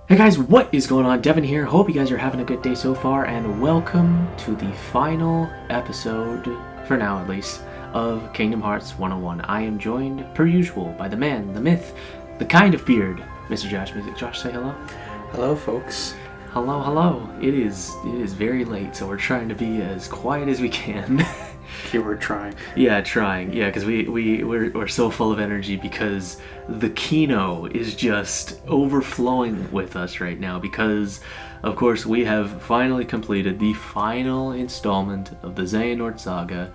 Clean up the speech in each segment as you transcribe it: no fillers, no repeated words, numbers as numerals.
Hey guys, what is going on? Devon here. Hope you guys are having a good day so far, and welcome to the final episode, for now at least, of Kingdom Hearts 101. I am joined, per usual, by the man, the myth, the kind of beard, Mr. Josh. Josh, say hello. Hello, folks. Hello. It is very late, so we're trying to be as quiet as we can. Keyword trying. Yeah, trying. Yeah, because we're so full of energy because the Kino is just overflowing with us right now because, of course, we have finally completed the final installment of the Xehanort Saga,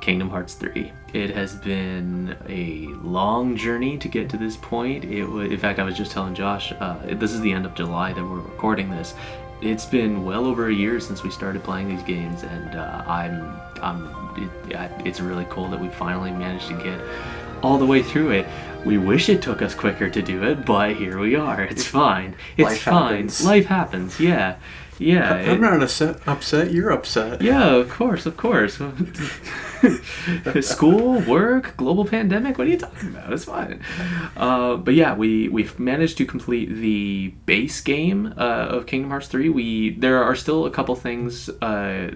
Kingdom Hearts 3. It has been a long journey to get to this point. In fact, I was just telling Josh, this is the end of July that we're recording this. It's been well over a year since we started playing these games, and it's really cool that we finally managed to get all the way through it. We wish it took us quicker to do it, but here we are. It's fine. It's fine. Life happens. Yeah. I'm not upset. You're upset. Yeah, of course. School, work, global pandemic. What are you talking about? It's fine. But yeah, we've managed to complete the base game of Kingdom Hearts 3. There are still a couple things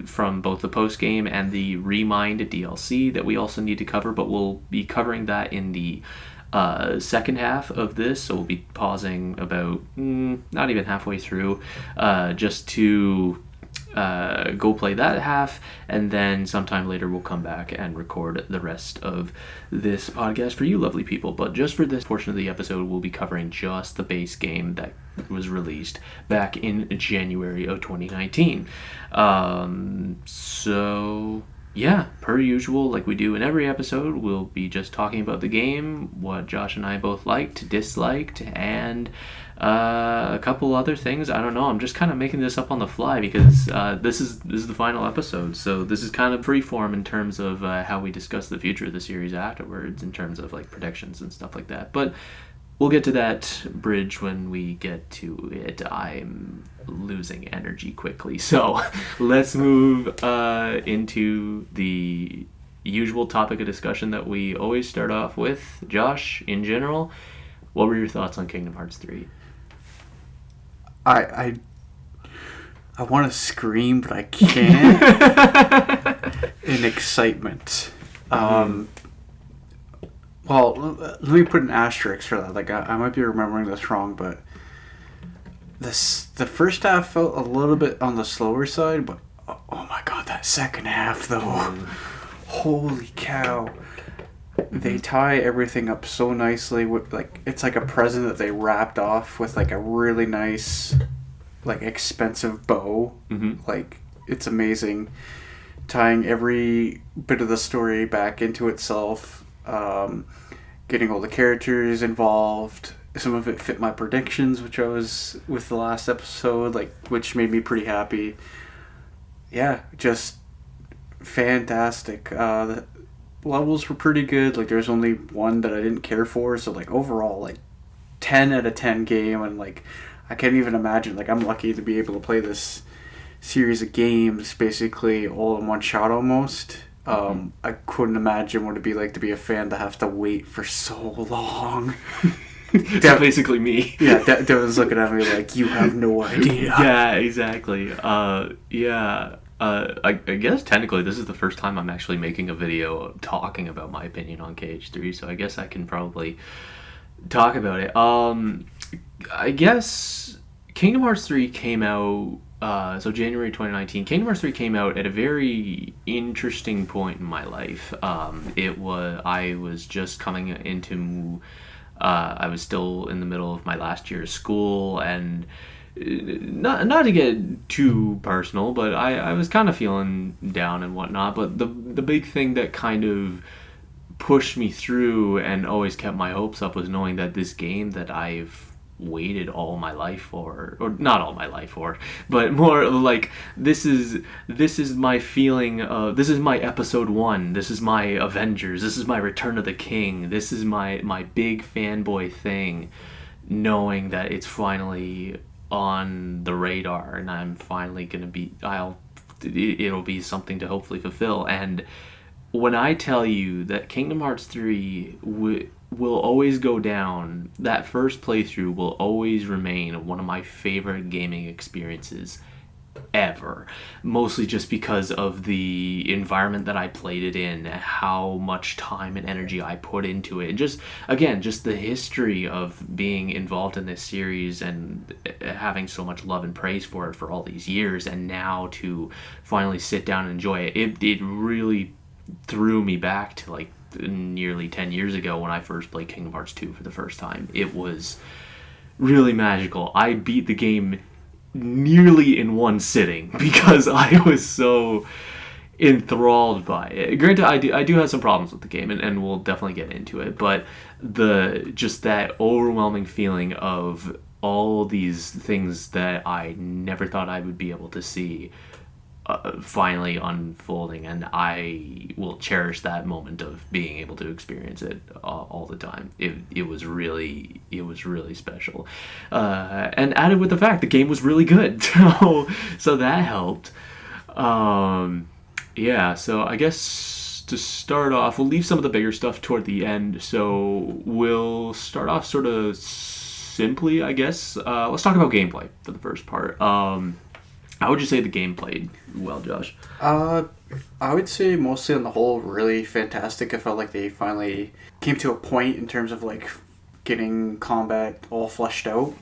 from both the post game and the Remind DLC that we also need to cover, but we'll be covering that in the second half of this, so we'll be pausing about not even halfway through just to go play that half, and then sometime later we'll come back and record the rest of this podcast for you lovely people. But just for this portion of the episode, we'll be covering just the base game that was released back in January of 2019. So yeah, per usual, like we do in every episode, we'll be just talking about the game, what Josh and I both liked, disliked, and a couple other things. I don't know, I'm just kind of making this up on the fly because this is the final episode, so this is kind of freeform in terms of how we discuss the future of the series afterwards, in terms of like predictions and stuff like that. But we'll get to that bridge when we get to it. I'm losing energy quickly. So let's move into the usual topic of discussion that we always start off with. Josh, in general, what were your thoughts on Kingdom Hearts 3? I want to scream, but I can't. In excitement. Well, let me put an asterisk for that. Like, I might be remembering this wrong, but the first half felt a little bit on the slower side, but oh my god, that second half, though. Holy cow. They tie everything up so nicely. With, like, it's like a present that they wrapped off with, like, a really nice, like, expensive bow. Mm-hmm. Like, it's amazing. Tying every bit of the story back into itself. Getting all the characters involved. Some of it fit my predictions, which I was with the last episode, like, which made me pretty happy. Yeah, just fantastic. The levels were pretty good. Like, there's only one that I didn't care for, so like overall, like 10 out of 10 game, and like I can't even imagine. Like, I'm lucky to be able to play this series of games basically all in one shot almost. I couldn't imagine what it'd be like to be a fan to have to wait for so long. That's basically me. Yeah, Devon's looking at me like, you have no idea. Yeah, exactly. I guess technically this is the first time I'm actually making a video talking about my opinion on KH3, so I guess I can probably talk about it. I guess Kingdom Hearts 3 came out so January 2019. Kingdom Hearts 3 came out at a very interesting point in my life. I was just coming into I was still in the middle of my last year of school, and not to get too personal, but I was kind of feeling down and whatnot. But the big thing that kind of pushed me through and always kept my hopes up was knowing that this game that I've waited all my life for, or not all my life for, but more like this is my feeling of, this is my episode 1, this is my Avengers, this is my Return of the King, this is my big fanboy thing, knowing that it's finally on the radar and I'm finally gonna be, it'll be something to hopefully fulfill. And when I tell you that Kingdom Hearts 3 will always go down, that first playthrough will always remain one of my favorite gaming experiences ever. Mostly just because of the environment that I played it in, how much time and energy I put into it, and just, again, just the history of being involved in this series and having so much love and praise for it for all these years, and now to finally sit down and enjoy it. It really threw me back to like nearly 10 years ago when I first played Kingdom Hearts 2 for the first time. It was really magical. I beat the game nearly in one sitting because I was so enthralled by it. Granted, I do have some problems with the game, and we'll definitely get into it, but the just that overwhelming feeling of all these things that I never thought I would be able to see finally unfolding, and I will cherish that moment of being able to experience it all the time. It was really special, and added with the fact the game was really good, so that helped. Yeah, so I guess to start off, we'll leave some of the bigger stuff toward the end. So we'll start off sort of simply, I guess. Let's talk about gameplay for the first part. How would you say the game played well, Josh? I would say mostly on the whole, really fantastic. I felt like they finally came to a point in terms of like getting combat all fleshed out.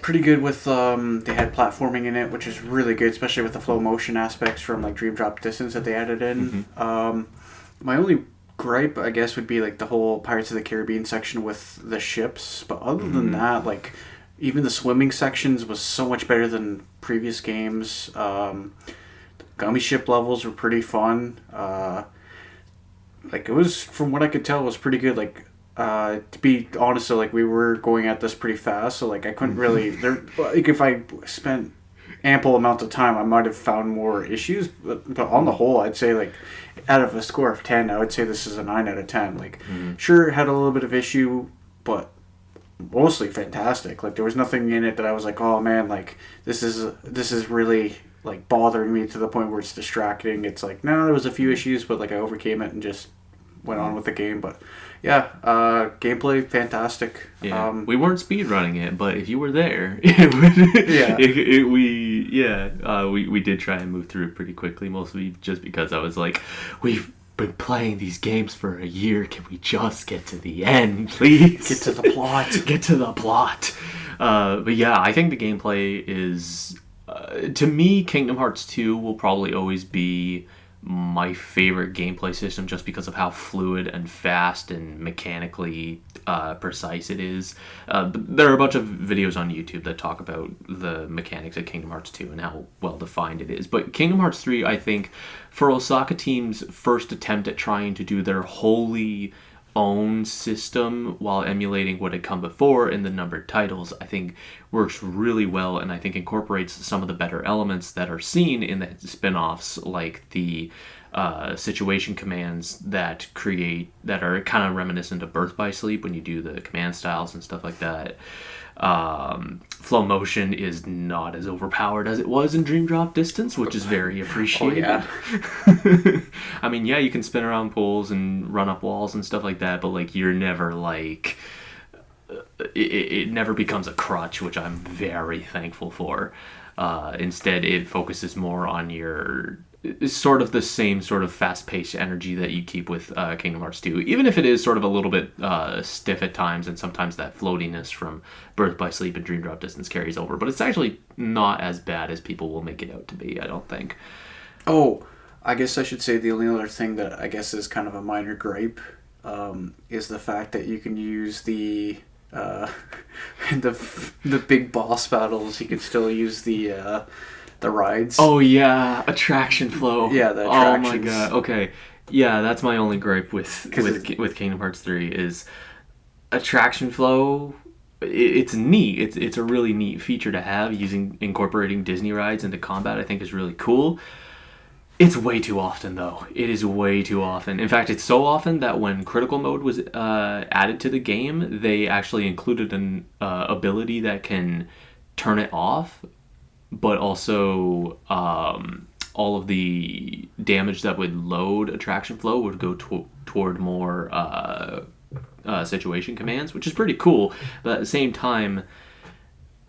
Pretty good with they had platforming in it, which is really good, especially with the flow motion aspects from like Dream Drop Distance that they added in. My only gripe, I guess, would be like the whole Pirates of the Caribbean section with the ships, but other than that, like even the swimming sections was so much better than previous games. Gummy ship levels were pretty fun. Like it was, from what I could tell, it was pretty good. Like to be honest, so like we were going at this pretty fast, so like I couldn't really like if I spent ample amount of time, I might have found more issues. But on the whole, I'd say like out of a score of 10, I would say this is a 9 out of 10. Like sure, it had a little bit of issue, but mostly fantastic. Like there was nothing in it that I was like, oh man, like this is really like bothering me to the point where it's distracting. It's like, no, there was a few issues, but like I overcame it and just went on with the game. But yeah, gameplay fantastic. Yeah, we weren't speed running it, but if you were there, we did try and move through it pretty quickly, mostly just because I was like, we've been playing these games for a year. Can we just get to the end, please? Get to the plot. Get to the plot. But yeah, I think the gameplay is, to me, Kingdom Hearts 2 will probably always be my favorite gameplay system just because of how fluid and fast and mechanically precise it is. There are a bunch of videos on YouTube that talk about the mechanics of Kingdom Hearts 2 and how well defined it is. But Kingdom Hearts 3, I think, for Osaka Team's first attempt at trying to do their wholly own system while emulating what had come before in the numbered titles, I think works really well, and I think incorporates some of the better elements that are seen in the spin-offs, like the situation commands that are kind of reminiscent of Birth by Sleep when you do the command styles and stuff like that. Flow motion is not as overpowered as it was in Dream Drop Distance, which is very appreciated. Oh, yeah. I mean, yeah, you can spin around poles and run up walls and stuff like that, but like you're never like it never becomes a crutch, which I'm very thankful for. Instead, it focuses more on your sort of the same sort of fast-paced energy that you keep with Kingdom Hearts 2, even if it is sort of a little bit stiff at times, and sometimes that floatiness from Birth by Sleep and Dream Drop Distance carries over. But it's actually not as bad as people will make it out to be, I don't think. Oh, I guess I should say the only other thing that I guess is kind of a minor gripe is the fact that you can use the big boss battles. You can still use the rides. Oh yeah, attraction flow. Yeah, the attractions. Oh my god. Okay, yeah, that's my only gripe with Kingdom Hearts 3 is attraction flow. It's neat. It's a really neat feature to have. Incorporating Disney rides into combat, I think, is really cool. It's way too often, though. It is way too often. In fact, it's so often that when Critical Mode was added to the game, they actually included an ability that can turn it off, but also all of the damage that would load attraction flow would go toward more situation commands, which is pretty cool. But at the same time,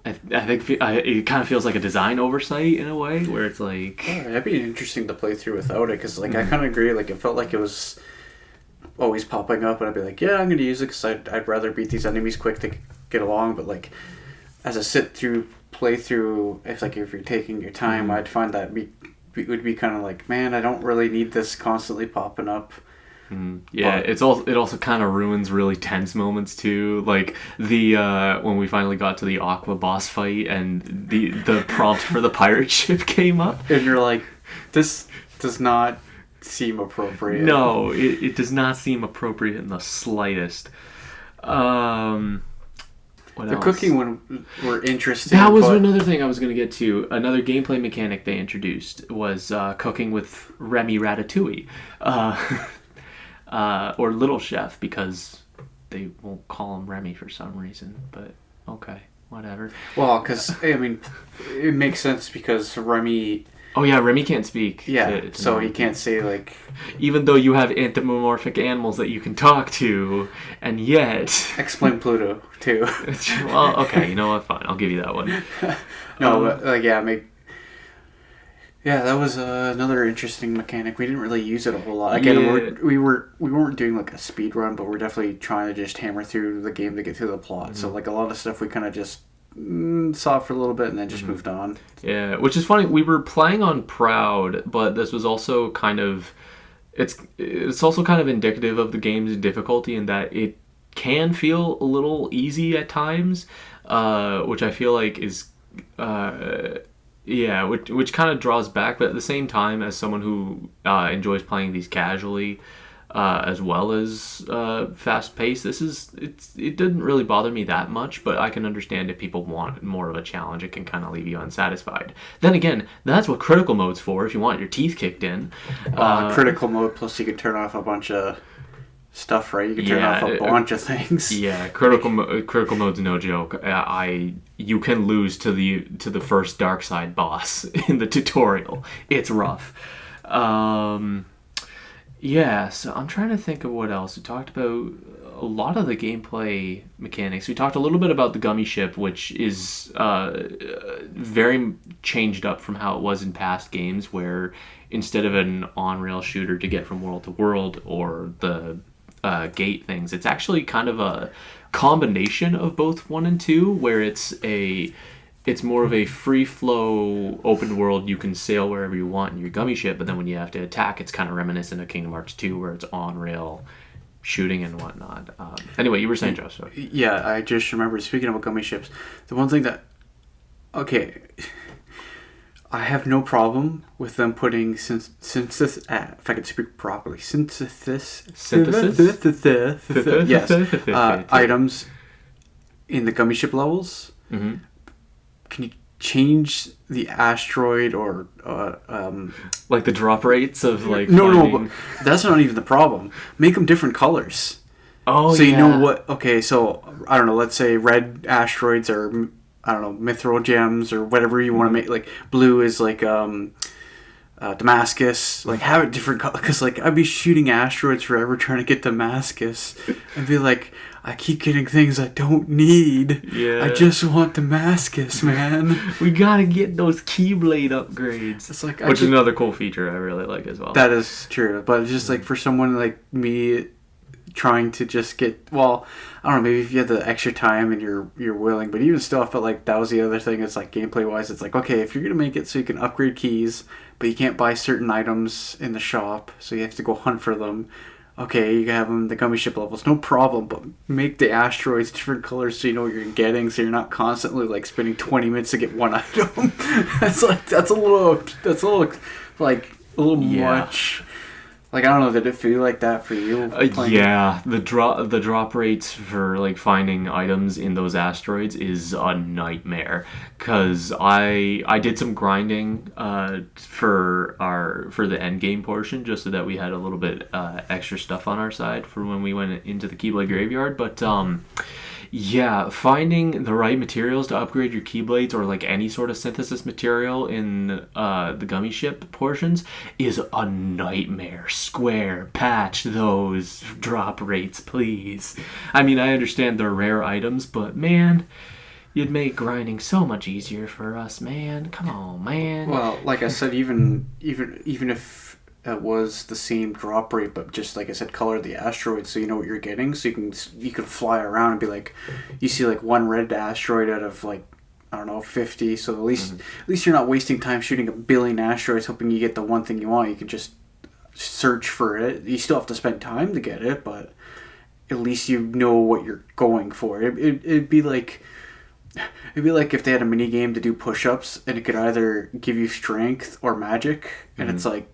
I think it kind of feels like a design oversight in a way, where it's like... Yeah, it'd be interesting to play through without it, because like, I kind of agree, like, it felt like it was always popping up, and I'd be like, yeah, I'm going to use it, because I'd rather beat these enemies quick to get along, but like, as a playthrough, if you're taking your time, I'd find that would be kind of like, man, I don't really need this constantly popping up. Yeah, it also kind of ruins really tense moments too, like the when we finally got to the Aqua boss fight and the prompt for the pirate ship came up, and you're like, this does not seem appropriate. No, it does not seem appropriate in the slightest. The cooking one were interesting. That was another thing I was going to get to. Another gameplay mechanic they introduced was cooking with Remy Ratatouille. Or Little Chef, because they won't call him Remy for some reason. But, okay, whatever. Well, because, I mean, it makes sense because Remy... Oh, yeah, Remy can't speak. Yeah, so he can't say, like... Even though you have anthropomorphic animals that you can talk to, and yet... Explain Pluto, too. Well, okay, you know what, fine, I'll give you that one. No, but, like, yeah, that was another interesting mechanic. We didn't really use it a whole lot. Again, we weren't doing, like, a speed run, but we're definitely trying to just hammer through the game to get through the plot. So, like, a lot of stuff we kind of just... saw it for a little bit and then just moved on. Yeah, which is funny. We were playing on Proud, but this was also kind of it's also kind of indicative of the game's difficulty in that it can feel a little easy at times, which I feel like is which kind of draws back. But at the same time, as someone who enjoys playing these casually, as well as fast paced, it didn't really bother me that much, but I can understand if people want more of a challenge, it can kind of leave you unsatisfied. Then again, that's what critical mode's for, if you want your teeth kicked in. Critical mode, plus you can turn off a bunch of stuff, right? You can turn off a bunch of things. Yeah, critical mode's no joke. You can lose to the first dark side boss in the tutorial. It's rough. Yeah, so I'm trying to think of what else. We talked about a lot of the gameplay mechanics. We talked a little bit about the gummy ship, which is very changed up from how it was in past games, where instead of an on-rail shooter to get from world to world or the gate things, it's actually kind of a combination of both 1 and 2, where it's more of a free flow open world. You can sail wherever you want in your gummy ship, but then when you have to attack, it's kind of reminiscent of Kingdom Hearts 2, where it's on rail shooting and whatnot. Anyway, you were saying, Josh. Sorry. Yeah, I just remember, speaking about gummy ships, the one thing that, okay, I have no problem with them putting synthesis, if I can speak properly, synthesis? Yes, items in the gummy ship levels. Mm-hmm. Can you change the asteroid or like the drop rates of like no, but that's not even the problem. Make them different colors. Oh, so you know what? Okay, so I don't know. Let's say red asteroids are, I don't know, mithril gems or whatever you want to make. Like blue is like Damascus. Like have it different color, because like I'd be shooting asteroids forever trying to get Damascus and be like, I keep getting things I don't need. Yeah. I just want Damascus, man. We gotta get those Keyblade upgrades. It's like, which is another cool feature I really like as well. That is true. But just like for someone like me trying to just get, well, I don't know, maybe if you had the extra time and you're willing, but even still I felt like that was the other thing. It's like gameplay wise, it's like, okay, if you're gonna make it so you can upgrade keys, but you can't buy certain items in the shop, so you have to go hunt for them. Okay, you can have them the gummy ship levels, no problem, but make the asteroids different colors so you know what you're getting, so you're not constantly like spending 20 minutes to get one item. that's a little much. Like, I don't know, did it feel like that for you? Yeah, the drop rates for like finding items in those asteroids is a nightmare. Cause I did some grinding for the end game portion, just so that we had a little bit extra stuff on our side for when we went into the Keyblade Graveyard. But Yeah, finding the right materials to upgrade your keyblades or like any sort of synthesis material in the gummy ship portions is a nightmare. Square, patch those drop rates, please. I mean, I understand they're rare items, but man, you'd make grinding so much easier for us, man. Come on, man. Well, like I said, even if it was the same drop rate, but just like I said, color the asteroid so you know what you're getting, so you can fly around and be like, you see like one red asteroid out of like, I don't know, 50. So at least you're not wasting time shooting a billion asteroids hoping you get the one thing you want. You can just search for it. You still have to spend time to get it, but at least you know what you're going for. It'd be like if they had a mini game to do push-ups and it could either give you strength or magic, and it's like,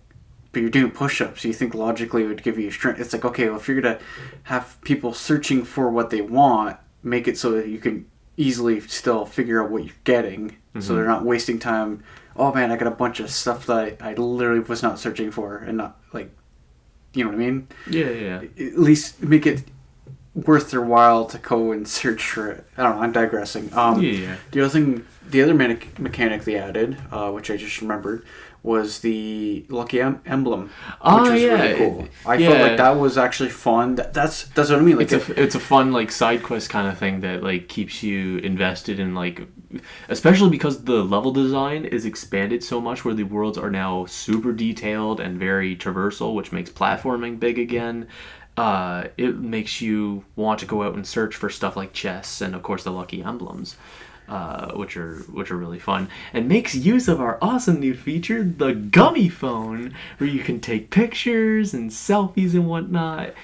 but you're doing push-ups, so you think logically it would give you strength. It's like, okay, well, if you're gonna have people searching for what they want, make it so that you can easily still figure out what you're getting, so they're not wasting time. Oh man, I got a bunch of stuff that I literally was not searching for, and not like, you know what I mean? Yeah. At least make it worth their while to go and search for it. I don't know. I'm digressing. Yeah. The other mechanic they added, which I just remembered, was the lucky emblem, which was really cool. I felt like that was actually fun. That's what I mean. Like it's a fun like side quest kind of thing that like keeps you invested in, like, especially because the level design is expanded so much, where the worlds are now super detailed and very traversal, which makes platforming big again. It makes you want to go out and search for stuff like chests and of course the lucky emblems, which are really fun, and makes use of our awesome new feature, the gummy phone, where you can take pictures and selfies and whatnot.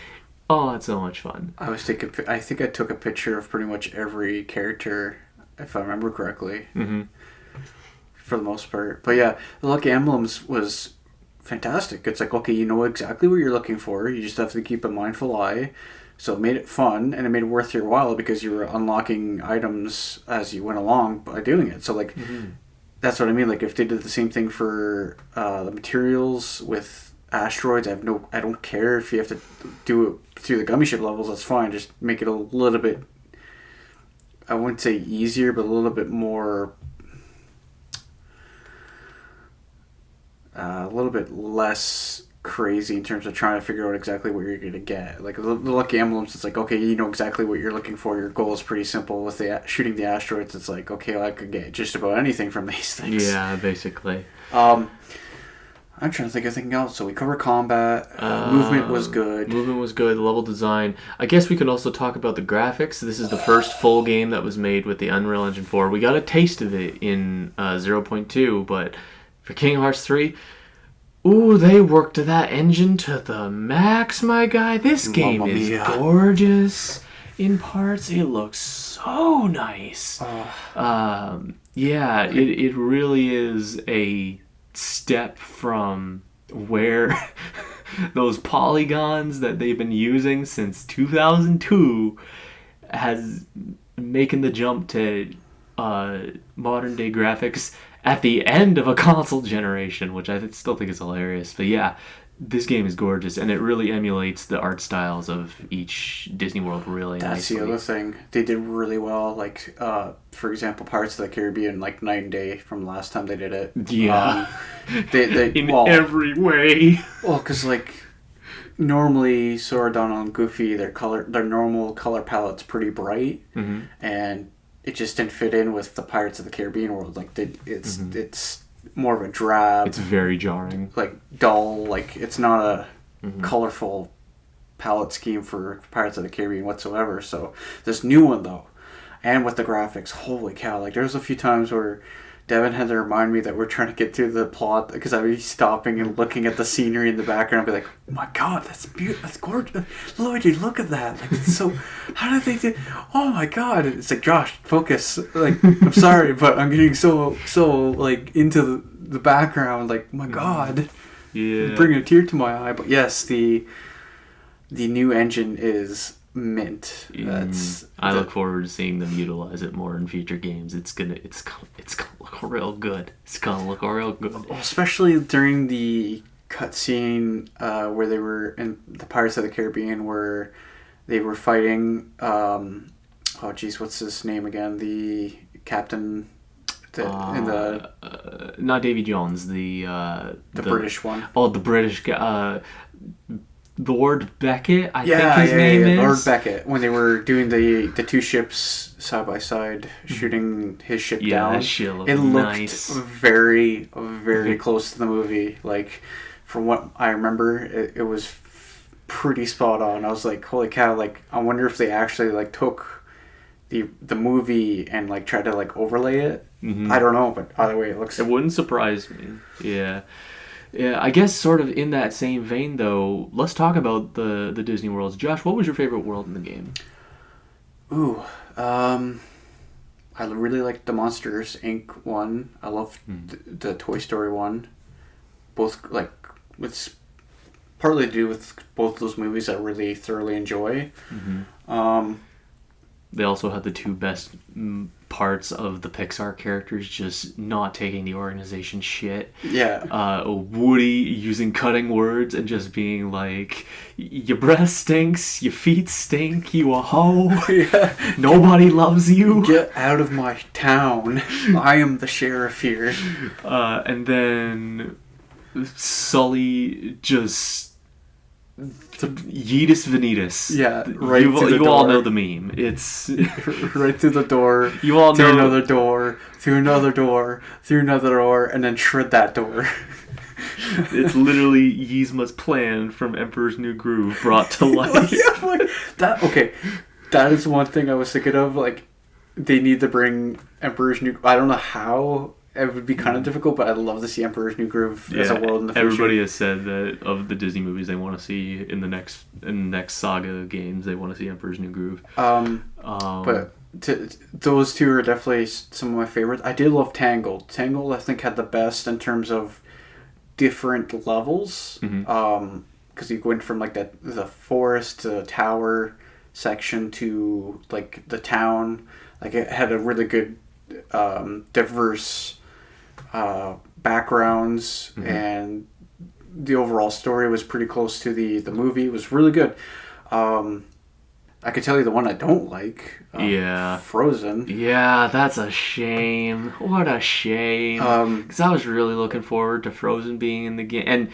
Oh, it's so much fun. I think I took a picture of pretty much every character, if I remember correctly, for the most part. But yeah, the lucky emblems was fantastic. It's like, okay, you know exactly what you're looking for. You just have to keep a mindful eye. So it made it fun, and it made it worth your while because you were unlocking items as you went along by doing it. So like, that's what I mean. Like if they did the same thing for the materials with asteroids, I don't care if you have to do it through the gummy ship levels. That's fine. Just make it a little bit, I wouldn't say easier, but a little bit more. A little bit less crazy in terms of trying to figure out exactly what you're going to get. Like the lucky emblems, it's like, okay, you know exactly what you're looking for. Your goal is pretty simple. With the shooting the asteroids, it's like, okay, well, I could get just about anything from these things. Yeah, basically. I'm trying to think of anything else. So we cover combat. Movement was good. Movement was good. The level design. I guess we can also talk about the graphics. This is the first full game that was made with the Unreal Engine 4. We got a taste of it in 0.2, but for Kingdom Hearts 3, ooh, they worked that engine to the max, my guy. This game is gorgeous in parts. It looks so nice. Yeah, it really is a step from where those polygons that they've been using since 2002 has making the jump to modern day graphics at the end of a console generation, which I still think is hilarious. But yeah, this game is gorgeous, and it really emulates the art styles of each Disney World really nicely. That's the other thing. They did really well. Like, for example, Pirates of the Caribbean, like night and day from last time they did it. Yeah. In every way. Well, because like normally Sora, Donald, and Goofy, their normal color palette's pretty bright, and it just didn't fit in with the Pirates of the Caribbean world. Like it's more of a drab. It's very jarring. Like dull. Like it's not a colorful palette scheme for Pirates of the Caribbean whatsoever. So this new one though, and with the graphics, holy cow! Like there was a few times where Devon had to remind me that we're trying to get through the plot because I'd be stopping and looking at the scenery in the background. I'd be like, oh my god, that's beautiful. That's gorgeous. Lloyd, look at that. Like, it's so, how did they do, oh my god. It's like, Josh, focus. Like, I'm sorry, but I'm getting so like into the background. Like, oh my god. Yeah. Bringing a tear to my eye. But yes, the new engine is mint. I look forward to seeing them utilize it more in future games. It's gonna look real good. It's gonna look real good. Especially during the cutscene where they were in the Pirates of the Caribbean, where they were fighting. oh geez, what's his name again? The captain in the not Davy Jones, the British one. Oh, the British guy. Lord Beckett, I think his name is. Lord Beckett. When they were doing the two ships side by side, shooting his ship down, that shit looked it looked nice. very, very close to the movie. Like, from what I remember, it was pretty spot on. I was like, holy cow! Like, I wonder if they actually like took the movie and like tried to like overlay it. Mm-hmm. I don't know, but either way, it looks. It wouldn't surprise me. Yeah. Yeah, I guess sort of in that same vein, though, let's talk about the Disney worlds. Josh, what was your favorite world in the game? Ooh, I really liked the Monsters Inc. one. I loved the Toy Story one. Both, like, it's partly to do with both those movies I really thoroughly enjoy. Mm-hmm. They also had the two best parts of the Pixar characters just not taking the organization shit. Yeah. Woody using cutting words and just being like, your breath stinks, your feet stink, you a hoe. Yeah. Nobody loves you. Get out of my town. I am the sheriff here. And then Sully just... Yeetus Vanitas. Yeah, right. You all know the meme. It's right through the door. You all through know another door, through another door, through another door, and then shred that door. It's literally Yzma's plan from Emperor's New Groove brought to life. Yeah, like that. Okay, that is one thing I was thinking of. Like, they need to bring Emperor's New. I don't know how. It would be kind of difficult, but I'd love to see Emperor's New Groove as a world in the future. Everybody has said that of the Disney movies they want to see in the next saga games, they want to see Emperor's New Groove. But those two are definitely some of my favorites. I did love Tangled. Tangled, I think, had the best in terms of different levels. Because you went from like the forest to the tower section to like the town. Like, it had a really good diverse backgrounds, and the overall story was pretty close to the movie. It was really good. I could tell you the one I don't like. Frozen. Yeah, that's a shame. What a shame. Because I was really looking forward to Frozen being in the game. And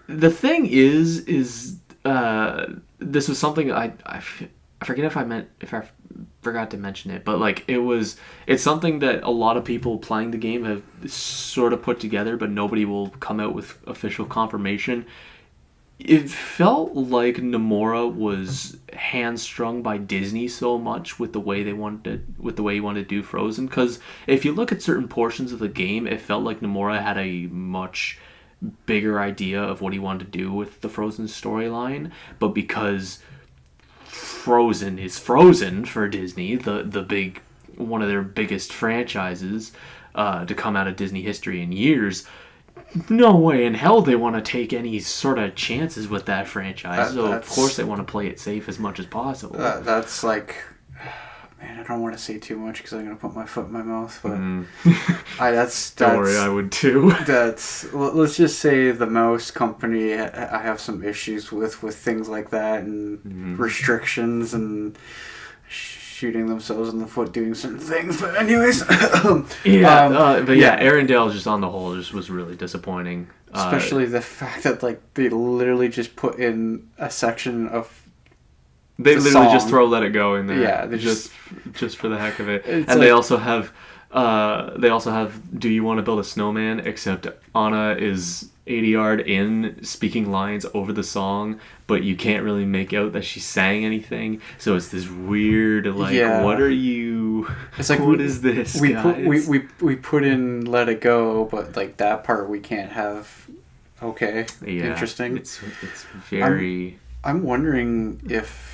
the thing is this was something I forget if I forgot to mention it, but like it's something that a lot of people playing the game have sort of put together, but nobody will come out with official confirmation. It felt like Nomura was hamstrung by Disney so much with the way he wanted to do Frozen, because if you look at certain portions of the game, it felt like Nomura had a much bigger idea of what he wanted to do with the Frozen storyline, but because Frozen is Frozen for Disney, the big one of their biggest franchises to come out of Disney history in years, no way in hell they want to take any sort of chances with that franchise. So of course they want to play it safe as much as possible. That's like, man, I don't want to say too much because I'm going to put my foot in my mouth, but that's don't worry, I would too. Let's just say the Mouse Company, I have some issues with things like that, and restrictions and shooting themselves in the foot doing certain things. But anyways, Arendelle just on the whole just was really disappointing. Especially the fact that like they literally just put in a section of. They literally just throw "Let It Go" in there. Yeah, they just for the heck of it. And like, they also have "Do You Want to Build a Snowman?" Except Anna is 80 yard in speaking lines over the song, but you can't really make out that she's saying anything. So it's this weird what are you? It's like what is this? Guys? We put in "Let It Go," but like that part we can't have. Okay, interesting. It's very. I'm wondering if.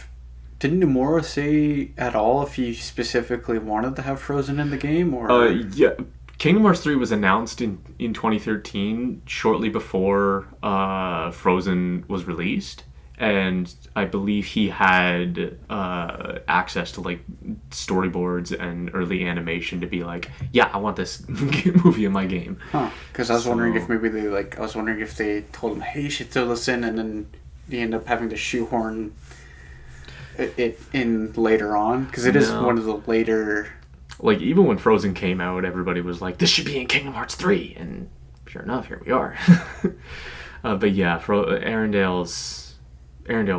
Didn't Nomura say at all if he specifically wanted to have Frozen in the game, or? Yeah, Kingdom Hearts 3 was announced in 2013, shortly before Frozen was released, and I believe he had access to like storyboards and early animation to be like, yeah, I want this movie in my game. Huh? Because I was wondering if maybe I was wondering if they told him, hey, you should throw this in, and then you end up having to shoehorn it in later on, because it is one of the later. Like, even when Frozen came out, everybody was like, this should be in Kingdom Hearts 3, and sure enough, here we are. But yeah, Arendelle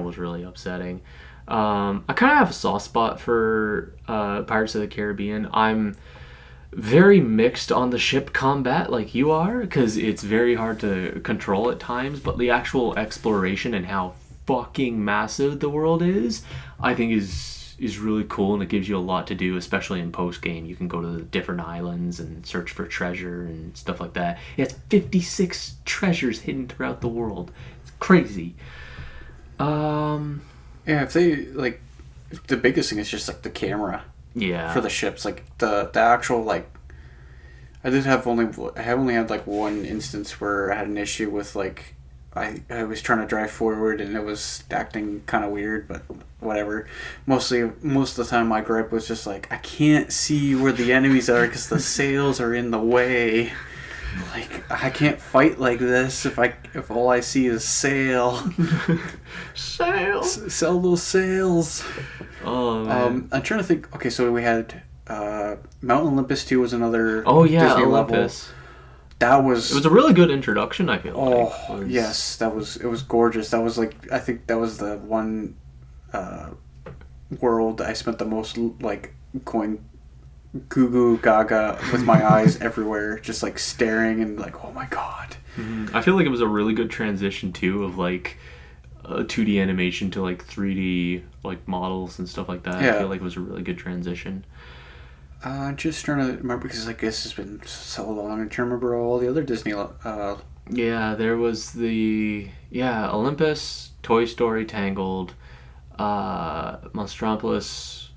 was really upsetting. I kind of have a soft spot for Pirates of the Caribbean. I'm very mixed on the ship combat like you are, because it's very hard to control at times, but the actual exploration and how fucking massive the world is, I think is really cool, and it gives you a lot to do, especially in post game. You can go to the different islands and search for treasure and stuff like that. It has 56 treasures hidden throughout the world. It's crazy. Yeah, if they like, the biggest thing is just like the camera. Yeah. For the ships, like the actual like, I only had like one instance where I had an issue with like, I was trying to drive forward and it was acting kind of weird, but whatever. Most of the time my gripe was just like, I can't see where the enemies are because the sails are in the way. Like, I can't fight like this if all I see is sail. Sails. Sell those sails. Oh man. I'm trying to think. Okay, so we had Mount Olympus 2 was another Disney Olympus level. That was. It was a really good introduction, I feel like. Oh yes, it was gorgeous. That was like, I think that was the one world I spent the most like going goo goo gaga with my eyes everywhere, just like staring and like, oh my god. Mm-hmm. I feel like it was a really good transition too, of like 2D animation to like 3D like models and stuff like that. Yeah. I feel like it was a really good transition. Just trying to remember, because I guess it's been so long. I'm trying to remember all the other Disney. Yeah, there was Olympus, Toy Story, Tangled, Monstropolis,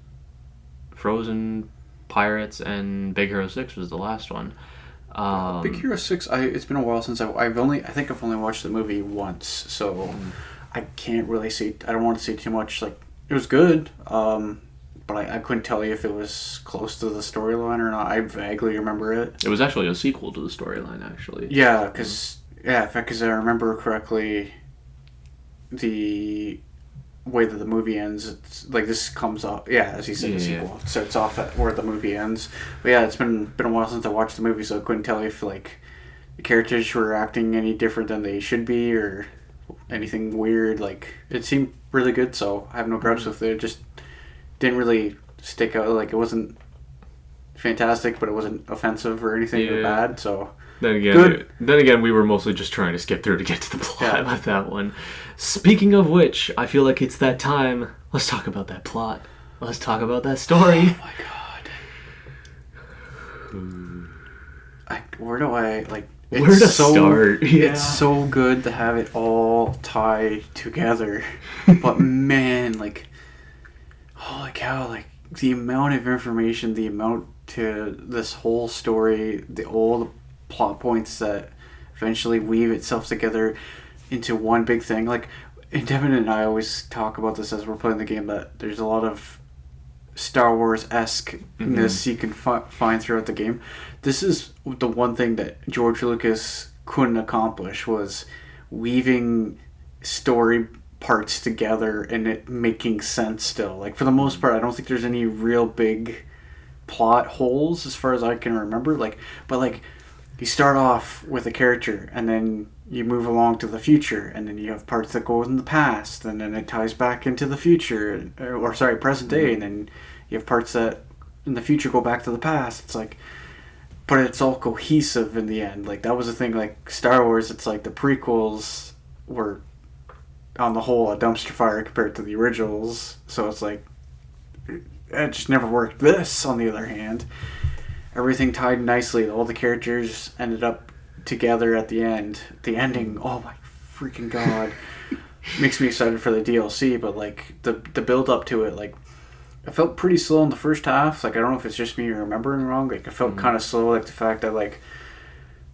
Frozen, Pirates, and Big Hero 6 was the last one. Big Hero 6, it's been a while since I think I've only watched the movie once, so I can't really see. I don't want to say too much. Like, it was good, but I couldn't tell you if it was close to the storyline or not. I vaguely remember it. It was actually a sequel to the storyline, actually. Yeah, because I remember correctly, the way that the movie ends, it's like this comes off. Yeah, as you said, the sequel starts off at where the movie ends. But yeah, it's been a while since I watched the movie, so I couldn't tell you if like the characters were acting any different than they should be or anything weird. Like, it seemed really good, so I have no gripes with it. It just didn't really stick out. Like, it wasn't fantastic, but it wasn't offensive or anything bad. So then again, we were mostly just trying to skip through to get to the plot with that one. Speaking of which, I feel like it's that time. Let's talk about that plot. Let's talk about that story. Oh my god. Where do I like? Where to start? Yeah. It's so good to have it all tie together, but man, like, holy cow! Like, the amount of information, the amount to this whole story, all the plot points that eventually weave itself together into one big thing. Like, and Devon and I always talk about this as we're playing the game, that there's a lot of Star Wars-esque-ness you can find throughout the game. This is the one thing that George Lucas couldn't accomplish, was weaving story parts together and it making sense still. Like, for the most part, I don't think there's any real big plot holes as far as I can remember. Like, but like, you start off with a character and then you move along to the future, and then you have parts that go in the past, and then it ties back into the future, present day, and then you have parts that in the future go back to the past. It's like, but it's all cohesive in the end. Like, that was the thing. Like, Star Wars, it's like the prequels were on the whole a dumpster fire compared to the originals, so it's like, it just never worked. This, on the other hand, everything tied nicely. All the characters ended up together at the end. The ending, oh my freaking god. Makes me excited for the DLC, but like the build up to it, like, I felt pretty slow in the first half. Like, I don't know if it's just me remembering wrong. Like, I felt kind of slow, like the fact that like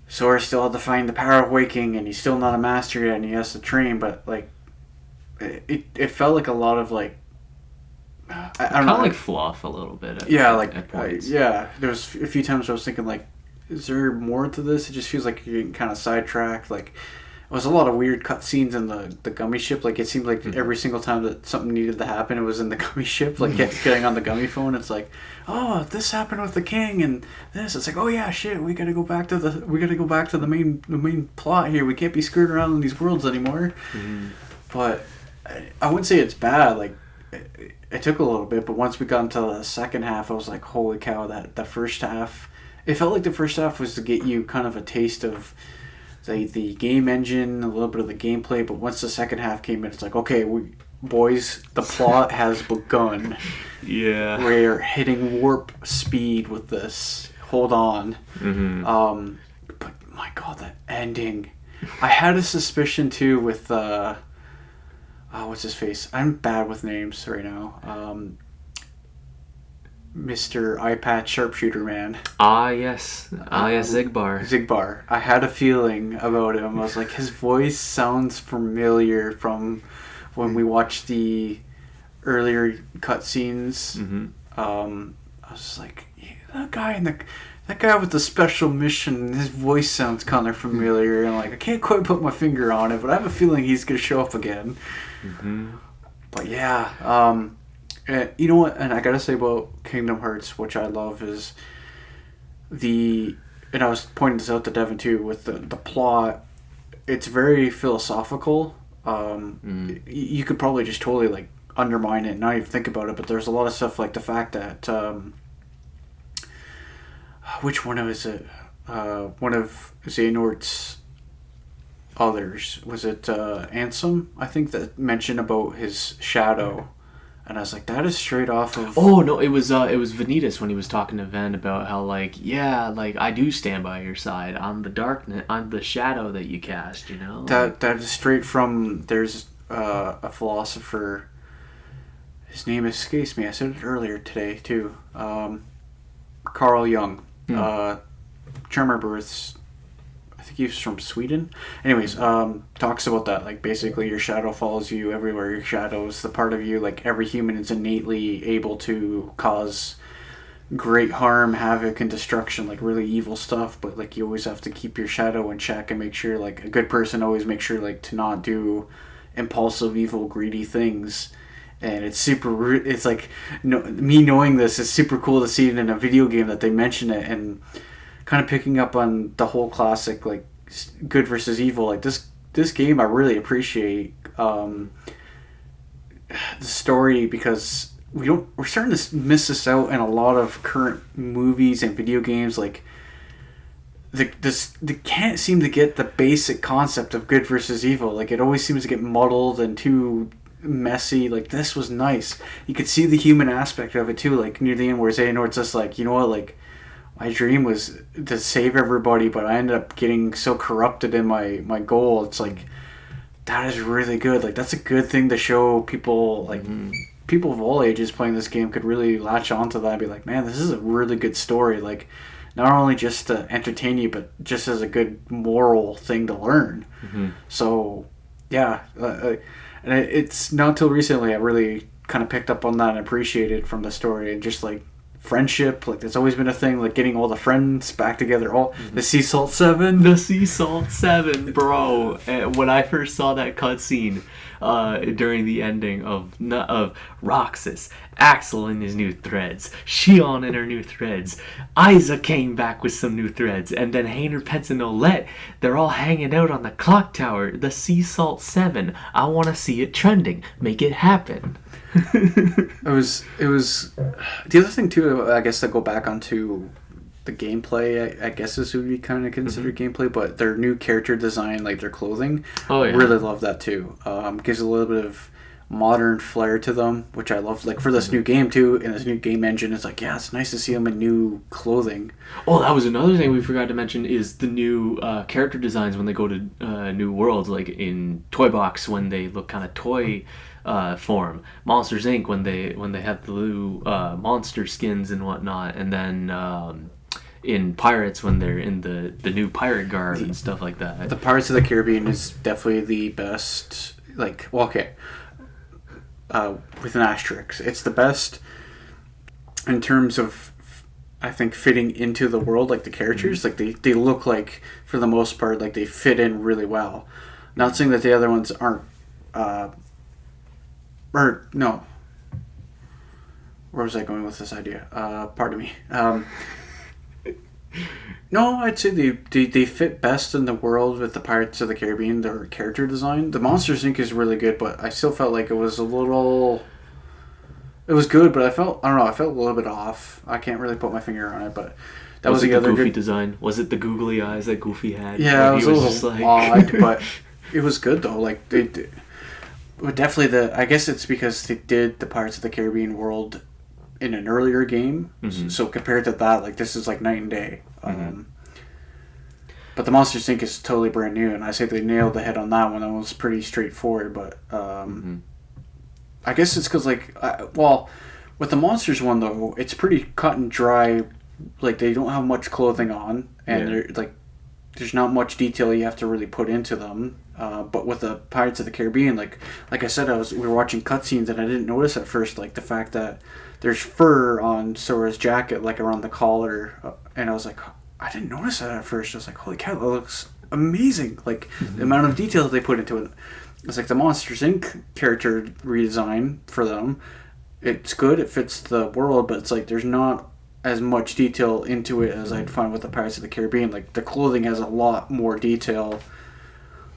Sora still had to find the power of waking, and he's still not a master yet, and he has to train. But like, it felt like a lot of like, I don't know, like fluff a little bit. At points. There was a few times I was thinking like, is there more to this? It just feels like you're getting kind of sidetracked. Like, was a lot of weird cutscenes in the gummy ship. Like, it seemed like every single time that something needed to happen, it was in the gummy ship. Like, getting on the gummy phone, it's like, oh, this happened with the king, and this. It's like, oh yeah, shit, we gotta go back to the main plot here. We can't be screwed around in these worlds anymore. But I wouldn't say it's bad. Like, it took a little bit, but once we got into the second half, I was like, holy cow, that first half. It felt like the first half was to get you kind of a taste of the game engine, a little bit of the gameplay, but once the second half came in, it's like, okay, boys, the plot has begun. Yeah. We're hitting warp speed with this. Hold on. But my god, that ending. I had a suspicion too with what's his face? I'm bad with names right now. Mr. Eye Patch Sharpshooter Man. Yes, Zigbar. Zigbar. I had a feeling about him. I was like, his voice sounds familiar from when we watched the earlier cutscenes. I was like, yeah, that guy with the special mission, his voice sounds kind of familiar. And like, I can't quite put my finger on it, but I have a feeling he's gonna show up again. But yeah, you know what? And I gotta say about Kingdom Hearts, which I love, is and I was pointing this out to Devon too, with the plot. It's very philosophical. You could probably just totally like undermine it and not even think about it, but there's a lot of stuff like the fact that which one was it? One of Xehanort's others, was it Ansem? I think, that mentioned about his shadow. And I was like, that is straight off of... Oh, no, it was Vanitas when he was talking to Ven about how, like, yeah, like, I do stand by your side. I'm the darkness, I'm the shadow that you cast, you know? That is straight from... There's a philosopher... His name escapes me. I said it earlier today, too. Carl Jung. Trying to remember his... I think he's from Sweden. Anyways, talks about that. Like, basically, your shadow follows you everywhere. Your shadow is the part of you. Like, every human is innately able to cause great harm, havoc, and destruction. Like, really evil stuff. But, like, you always have to keep your shadow in check and make sure, like, a good person always makes sure, like, to not do impulsive, evil, greedy things. And it's super... It's like... me knowing this is super cool to see it in a video game that they mention it. And... kind of picking up on the whole classic, like, good versus evil. Like, this game, I really appreciate the story, because we're starting to miss this out in a lot of current movies and video games. Like, they can't seem to get the basic concept of good versus evil. Like, it always seems to get muddled and too messy. Like, this was nice. You could see the human aspect of it too. Like, near the end, where Xehanort's just like, you know what, like, my dream was to save everybody, but I ended up getting so corrupted in my goal. It's like, that is really good. Like, that's a good thing to show people. Like, people of all ages playing this game could really latch onto that and be like, man, this is a really good story. Like, not only just to entertain you, but just as a good moral thing to learn. So, yeah. And it's not until recently I really kind of picked up on that and appreciated from the story, and just, like, friendship, like, there's always been a thing, like, getting all the friends back together. The Sea Salt 7, bro. When I first saw that cutscene during the ending of Roxas, Axel in his new threads, Shion in her new threads, Isa came back with some new threads, and then Hayner, Pence, and Olette, they're all hanging out on the clock tower. The Sea Salt 7, I want to see it trending. Make it happen. It was the other thing too, I guess, to go back onto the gameplay, I guess this would be kind of considered gameplay, but their new character design, like their clothing, really love that too. Gives a little bit of modern flair to them, which I love. Like, for this new game too, and this new game engine, it's like, yeah, it's nice to see them in new clothing. Oh, that was another thing we forgot to mention, is the new character designs when they go to new worlds, like in Toy Box when they look kind of toy form, Monsters Inc. when they have the new monster skins and whatnot, and then in Pirates when they're in the new pirate garb and stuff like that. The Pirates of the Caribbean is definitely the best. Like, well, okay, with an asterisk, it's the best in terms of, I think, fitting into the world. Like, the characters, like, they look like, for the most part, like, they fit in really well. Not saying that the other ones aren't. Or no. Where was I going with this idea? Pardon me. No, I'd say they fit best in the world with the Pirates of the Caribbean. Their character design, the Monsters Inc. is really good, but I still felt like it was a little. It was good, but I don't know. I felt a little bit off. I can't really put my finger on it, but that was the other Goofy good design. Was it the googly eyes that Goofy had? Yeah, it was a little just like... odd, but it was good though. Like but definitely I guess it's because they did the Pirates of the Caribbean world in an earlier game, so compared to that, like this is like night and day. But the Monsters Inc. is totally brand new, and I say they nailed the head on that one. That was pretty straightforward, but I guess it's because with the Monsters one though, it's pretty cut and dry. Like they don't have much clothing on, and they're like there's not much detail you have to really put into them. But with the Pirates of the Caribbean, like I said, we were watching cutscenes and I didn't notice at first like the fact that there's fur on Sora's jacket, like around the collar, and I was like, I didn't notice that at first. I was like, holy cow, that looks amazing! Like the amount of detail that they put into it. It's like the Monsters Inc. character redesign for them. It's good. It fits the world, but it's like there's not as much detail into it as I'd find with the Pirates of the Caribbean. Like the clothing has a lot more detail,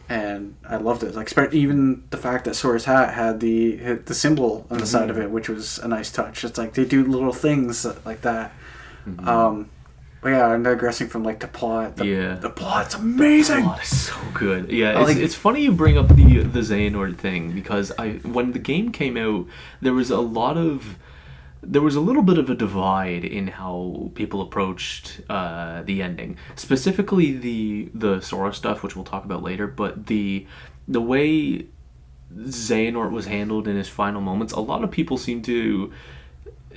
and I loved it. Like even the fact that Sora's hat had the symbol on the side of it, which was a nice touch. It's like they do little things like that. But yeah, I'm digressing from like the plot. The plot's amazing. The plot is so good. Yeah, it's funny you bring up the Xehanort thing, because when the game came out, there was a little bit of a divide in how people approached the ending, specifically the Sora stuff, which we'll talk about later. But the way Xehanort was handled in his final moments, a lot of people seem to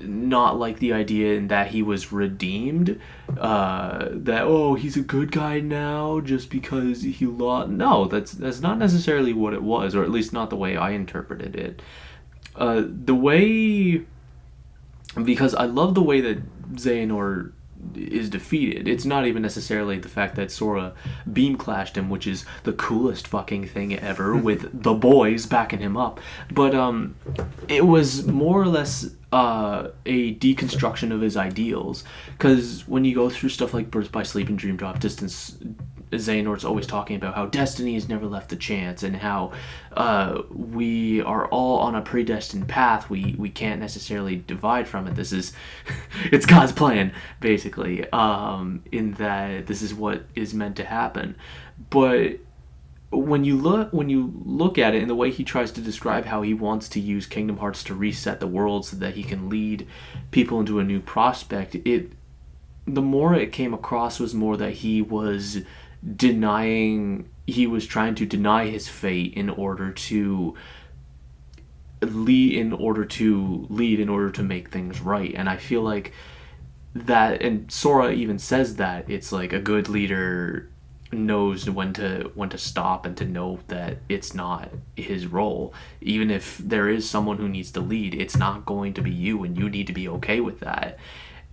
not like the idea in that he was redeemed, that he's a good guy now just because he lost. No, that's not necessarily what it was, or at least not the way I interpreted it. Because I love the way that Xehanort is defeated. It's not even necessarily the fact that Sora beam clashed him, which is the coolest fucking thing ever, with the boys backing him up. But it was more or less a deconstruction of his ideals. Because when you go through stuff like Birth by Sleep and Dream Drop Distance, Xehanort's always talking about how destiny has never left a chance, and how we are all on a predestined path. We can't necessarily divide from it. This is it's God's plan, basically, in that this is what is meant to happen. But when you look at it, in the way he tries to describe how he wants to use Kingdom Hearts to reset the world so that he can lead people into a new prospect, the more it came across was more that he was trying to deny his fate in order to lead, in order to make things right. And I feel like that, and Sora even says that it's like a good leader knows when to stop and to know that it's not his role. Even if there is someone who needs to lead, it's not going to be you, and you need to be okay with that.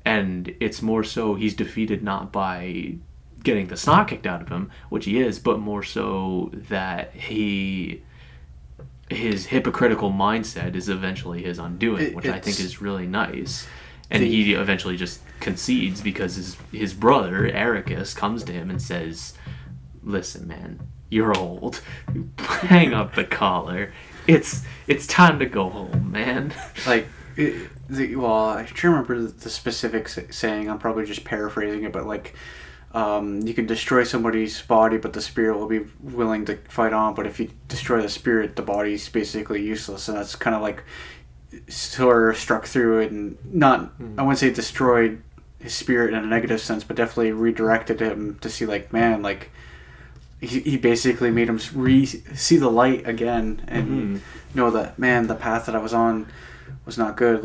And it's more so he's defeated not by getting the snot kicked out of him, which he is, but more so that his hypocritical mindset is eventually his undoing, which I think is really nice. And he eventually just concedes because his brother, Ericus, comes to him and says, listen, man, you're old. Hang up the collar. It's time to go home, man. Like, I can't remember the specific saying. I'm probably just paraphrasing it, but like, you can destroy somebody's body, but the spirit will be willing to fight on. But if you destroy the spirit, the body's basically useless. And that's kind of like Sora struck through it, and not, I wouldn't say destroyed his spirit in a negative sense, but definitely redirected him to see, like, man, like, he basically made him see the light again and know that, man, the path that I was on was not good.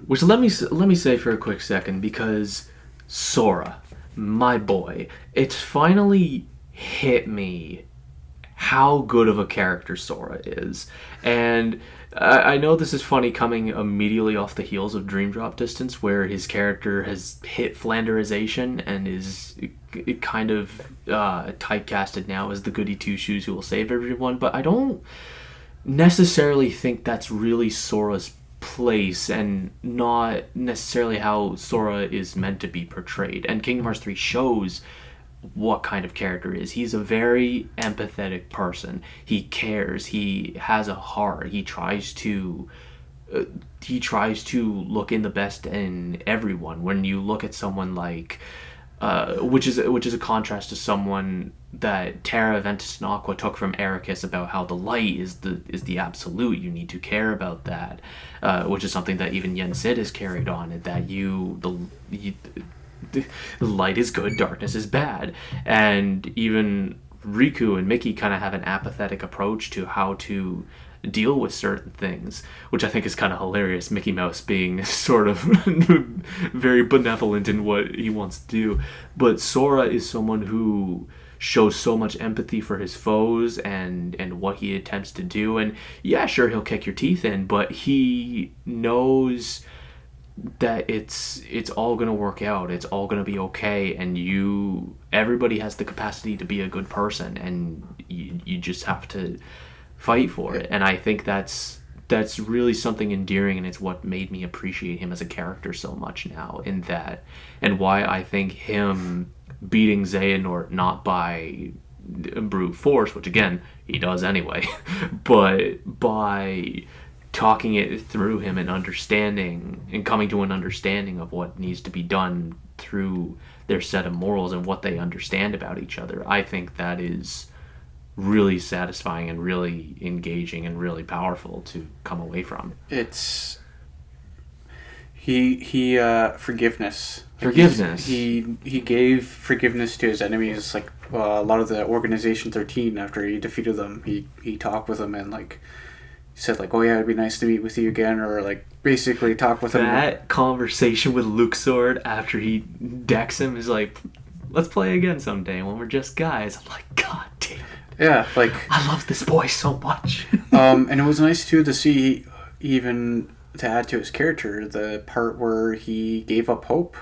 Which let me say for a quick second, because Sora, my boy, it's finally hit me how good of a character Sora is. And I know this is funny coming immediately off the heels of Dream Drop Distance, where his character has hit Flanderization and is kind of typecasted now as the goody two shoes who will save everyone. But I don't necessarily think that's really Sora's place, and not necessarily how Sora is meant to be portrayed. And Kingdom Hearts 3 shows what kind of character is. He's a very empathetic person. He cares. He has a heart. He tries to look in the best in everyone. When you look at someone like which is a contrast to someone that Terra Ventus and Aqua took from Ericus about how the light is the absolute. You need to care about that, which is something that even Yen Sid has carried on. That the light is good, darkness is bad, and even Riku and Mickey kind of have an apathetic approach to how to deal with certain things, which I think is kind of hilarious. Mickey Mouse being sort of very benevolent in what he wants to do, but Sora is someone who shows so much empathy for his foes and what he attempts to do. And yeah, sure, he'll kick your teeth in, but he knows that it's all gonna work out. It's all gonna be okay, and everybody has the capacity to be a good person, and you just have to fight for it. And I think that's really something endearing, and it's what made me appreciate him as a character so much now. In that, and why I think him beating Xehanort not by brute force, which again he does anyway, but by talking it through him and understanding and coming to an understanding of what needs to be done through their set of morals and what they understand about each other. I think that is really satisfying and really engaging and really powerful to come away from. It's forgiveness. Forgiveness. He gave forgiveness to his enemies. Like a lot of the Organization 13, after he defeated them, he talked with them and like said like, "Oh yeah, it'd be nice to meet with you again," or like basically talk with him. That conversation with Luke Sword after he decks him is like, "Let's play again someday when we're just guys." I'm like, God damn it. Yeah, like I love this boy so much. And it was nice too to see, even to add to his character, the part where he gave up hope.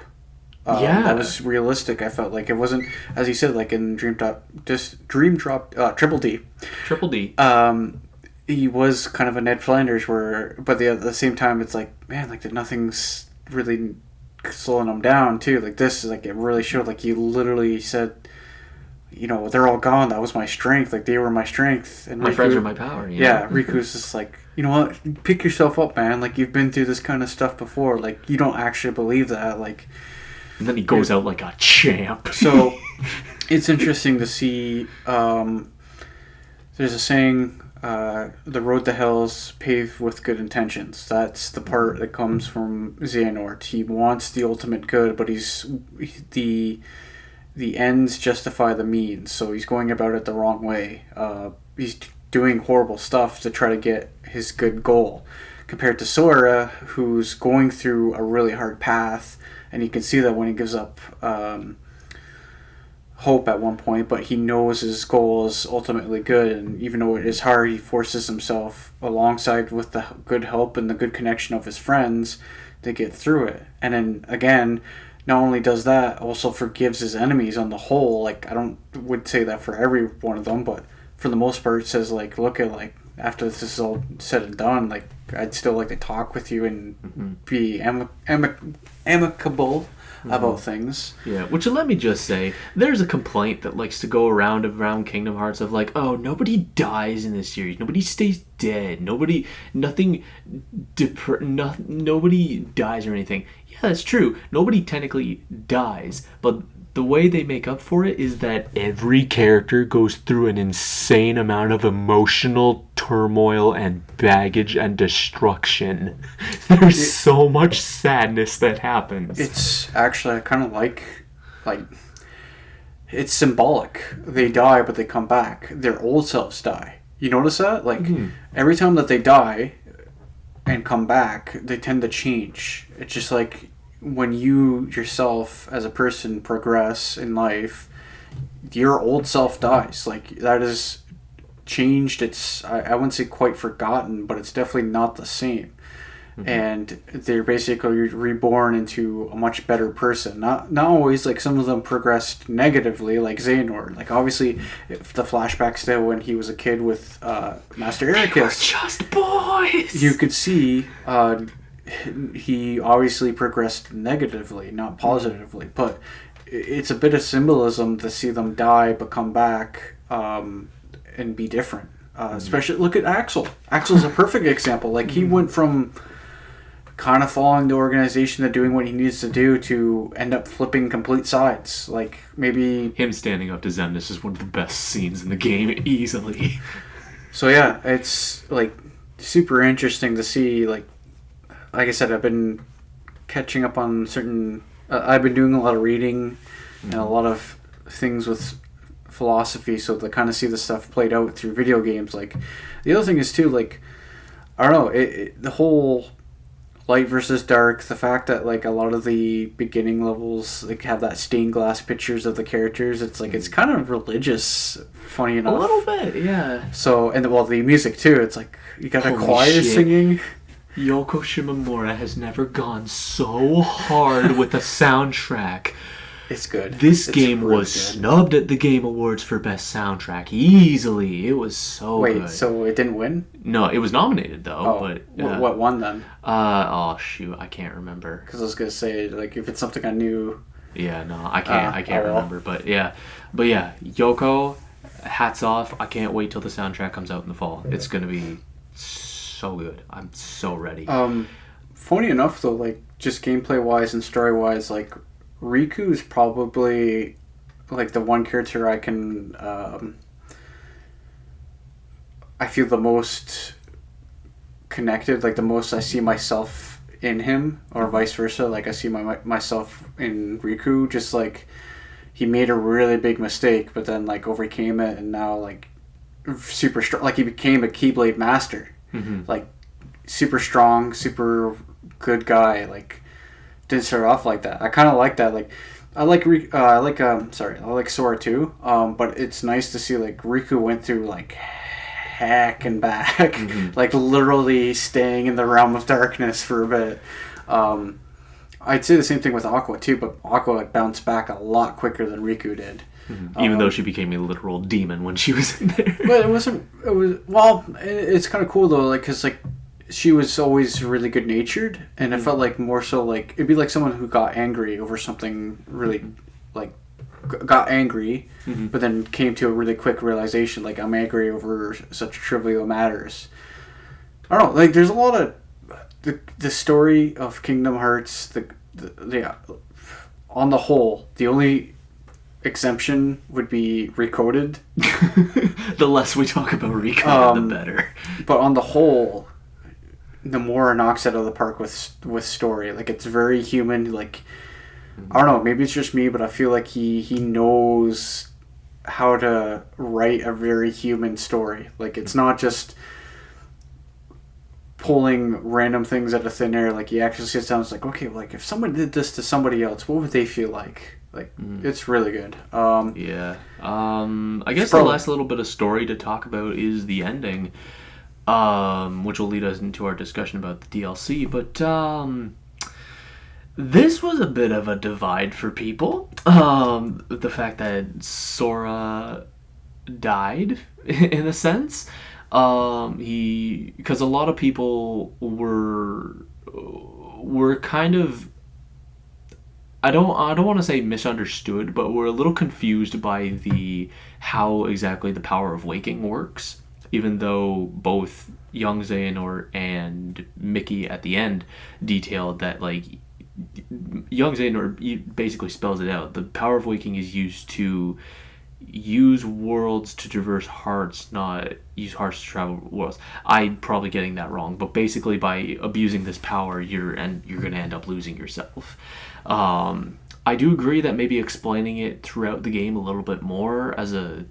That was realistic. I felt like it wasn't, as he said, like in Dream Drop Triple D. Triple D. He was kind of a Ned Flanders, but at the same time, it's like, man, like nothing's really slowing him down too. Like this, like it really showed. Like he literally said, you know, they're all gone. That was my strength. Like they were my strength. And my friends are my power. Yeah, Riku's just like, you know what? Pick yourself up, man. Like you've been through this kind of stuff before. Like you don't actually believe that. Like, and then he goes out like a champ. So it's interesting to see. There's a saying. The road to hell's paved with good intentions. That's the part that comes from Xehanort. He wants the ultimate good, but the ends justify the means, so he's going about it the wrong way. He's doing horrible stuff to try to get his good goal, compared to Sora, who's going through a really hard path, and you can see that when he gives up hope at one point, but he knows his goal is ultimately good, and even though it is hard, he forces himself alongside with the good help and the good connection of his friends to get through it. And then again, not only does that, also forgives his enemies on the whole. Like I would say that for every one of them, but for the most part, it says like, look at like after this is all said and done, like I'd still like to talk with you and be amicable about things. Yeah, which let me just say, there's a complaint that likes to go around Kingdom Hearts of like, oh, nobody dies in this series, nobody stays dead, nobody dies or anything. Yeah, that's true. Nobody technically dies, but the way they make up for it is that every character goes through an insane amount of emotional turmoil and baggage and destruction. There's so much sadness that happens. It's actually kind of like it's symbolic. They die, but they come back. Their old selves die. You notice that? Like every time that they die and come back, they tend to change. It's just like when you yourself as a person progress in life, your old self dies. Like that is changed. It's I wouldn't say quite forgotten, but it's definitely not the same. And they're basically reborn into a much better person. Not always, like some of them progressed negatively, like Xehanort. Like obviously, if the flashbacks to when he was a kid with Master Ericus, just boys. you could see he obviously progressed negatively, not positively. But it's a bit of symbolism to see them die but come back and be different. Especially look at Axel. Axel's a perfect example. Like he went from kind of following the organization to doing what he needs to do to end up flipping complete sides. Like maybe him standing up to Xemnas is one of the best scenes in the game, easily. So yeah, it's like super interesting to see. Like I said, I've been catching up on certain. I've been doing a lot of reading and a lot of things with philosophy, so to kind of see the stuff played out through video games. Like the other thing is too, like I don't know, the whole light versus dark, the fact that like a lot of the beginning levels like have that stained glass pictures of the characters, it's like it's kind of religious, funny enough. A little bit, yeah. So and well, the music too, it's like you got a choir shit. singing. Yoko Shimomura has never gone so hard with a soundtrack. It's good. This it's game really was good. snubbed at the Game Awards for Best Soundtrack easily. It was so good. Wait, so it didn't win? No, it was nominated though. But what won then? Oh shoot, I can't remember. Because I was gonna say, like, if it's something I knew. Yeah, no, I can't remember. But yeah, Yoko, hats off. I can't wait till the soundtrack comes out in the fall. It's gonna be so good. I'm so ready. Funny enough though, like just gameplay wise and story wise, like Riku is probably like the one character I can I feel the most connected, like the most I see myself in him, or vice versa. Like I see myself in Riku. Just like he made a really big mistake, but then like overcame it, and now like super strong. Like he became a Keyblade master. Like super strong, super good guy. Like didn't start off like that. I kind of like that. Like I like Sora too. But it's nice to see like Riku went through like heck and back, like literally staying in the realm of darkness for a bit. I'd say the same thing with Aqua too, but Aqua like, bounced back a lot quicker than Riku did. Even though she became a literal demon when she was in there. But it wasn't. It was well. It's kind of cool though, like because like she was always really good natured, and it felt like more so like it'd be like someone who got angry over something really, like got angry, but then came to a really quick realization, like I'm angry over such trivial matters. I don't know. Like there's a lot of the story of Kingdom Hearts. The on the whole, the only exemption would be Recoded. The less we talk about Recoded, the better. But on the whole, the more it knocks out of the park with story. Like it's very human. Like I don't know, maybe it's just me, but I feel like he knows how to write a very human story. Like it's not just pulling random things out of thin air. Like he actually sits down and is like, okay, like if someone did this to somebody else, what would they feel like? Like it's really good. I guess the last little bit of story to talk about is the ending, which will lead us into our discussion about the DLC. But this was a bit of a divide for people. The fact that Sora died, in a sense. Because a lot of people were kind of, I don't want to say misunderstood, but were a little confused by how exactly the power of waking works. Even though both young Xehanort and Mickey at the end detailed that like young Xehanort basically spells it out. The power of waking is used to use worlds to traverse hearts, not use hearts to travel worlds. I'm probably getting that wrong, but basically by abusing this power, you're going to end up losing yourself. I do agree that maybe explaining it throughout the game a little bit more as a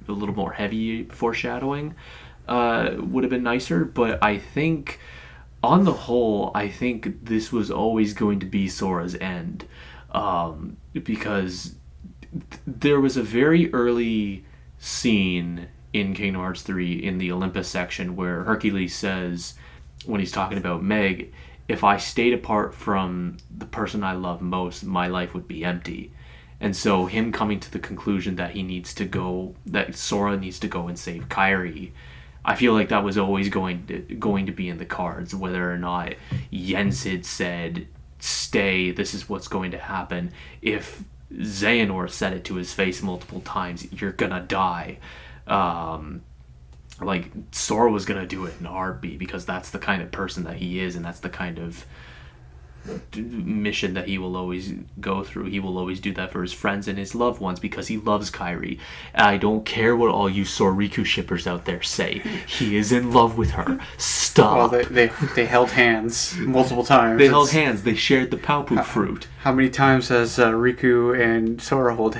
little more heavy foreshadowing would have been nicer, but I think on the whole, I think this was always going to be Sora's end, because there was a very early scene in Kingdom Hearts 3 in the Olympus section where Hercules says, when he's talking about Meg, if I stayed apart from the person I love most, my life would be empty. And so him coming to the conclusion that that Sora needs to go and save Kairi, I feel like that was always going to be in the cards, whether or not Jens had said, stay, this is what's going to happen. If Xehanort said it to his face multiple times, you're gonna die. Like, Sora was gonna do it in a heartbeat because that's the kind of person that he is, and that's the kind of mission that he will always go through. He will always do that for his friends and his loved ones because he loves Kairi. And I don't care what all you Soriku shippers out there say. He is in love with her. Stop. Well, they held hands multiple times. They held hands. They shared the Paupu fruit. How many times has Riku and Sora held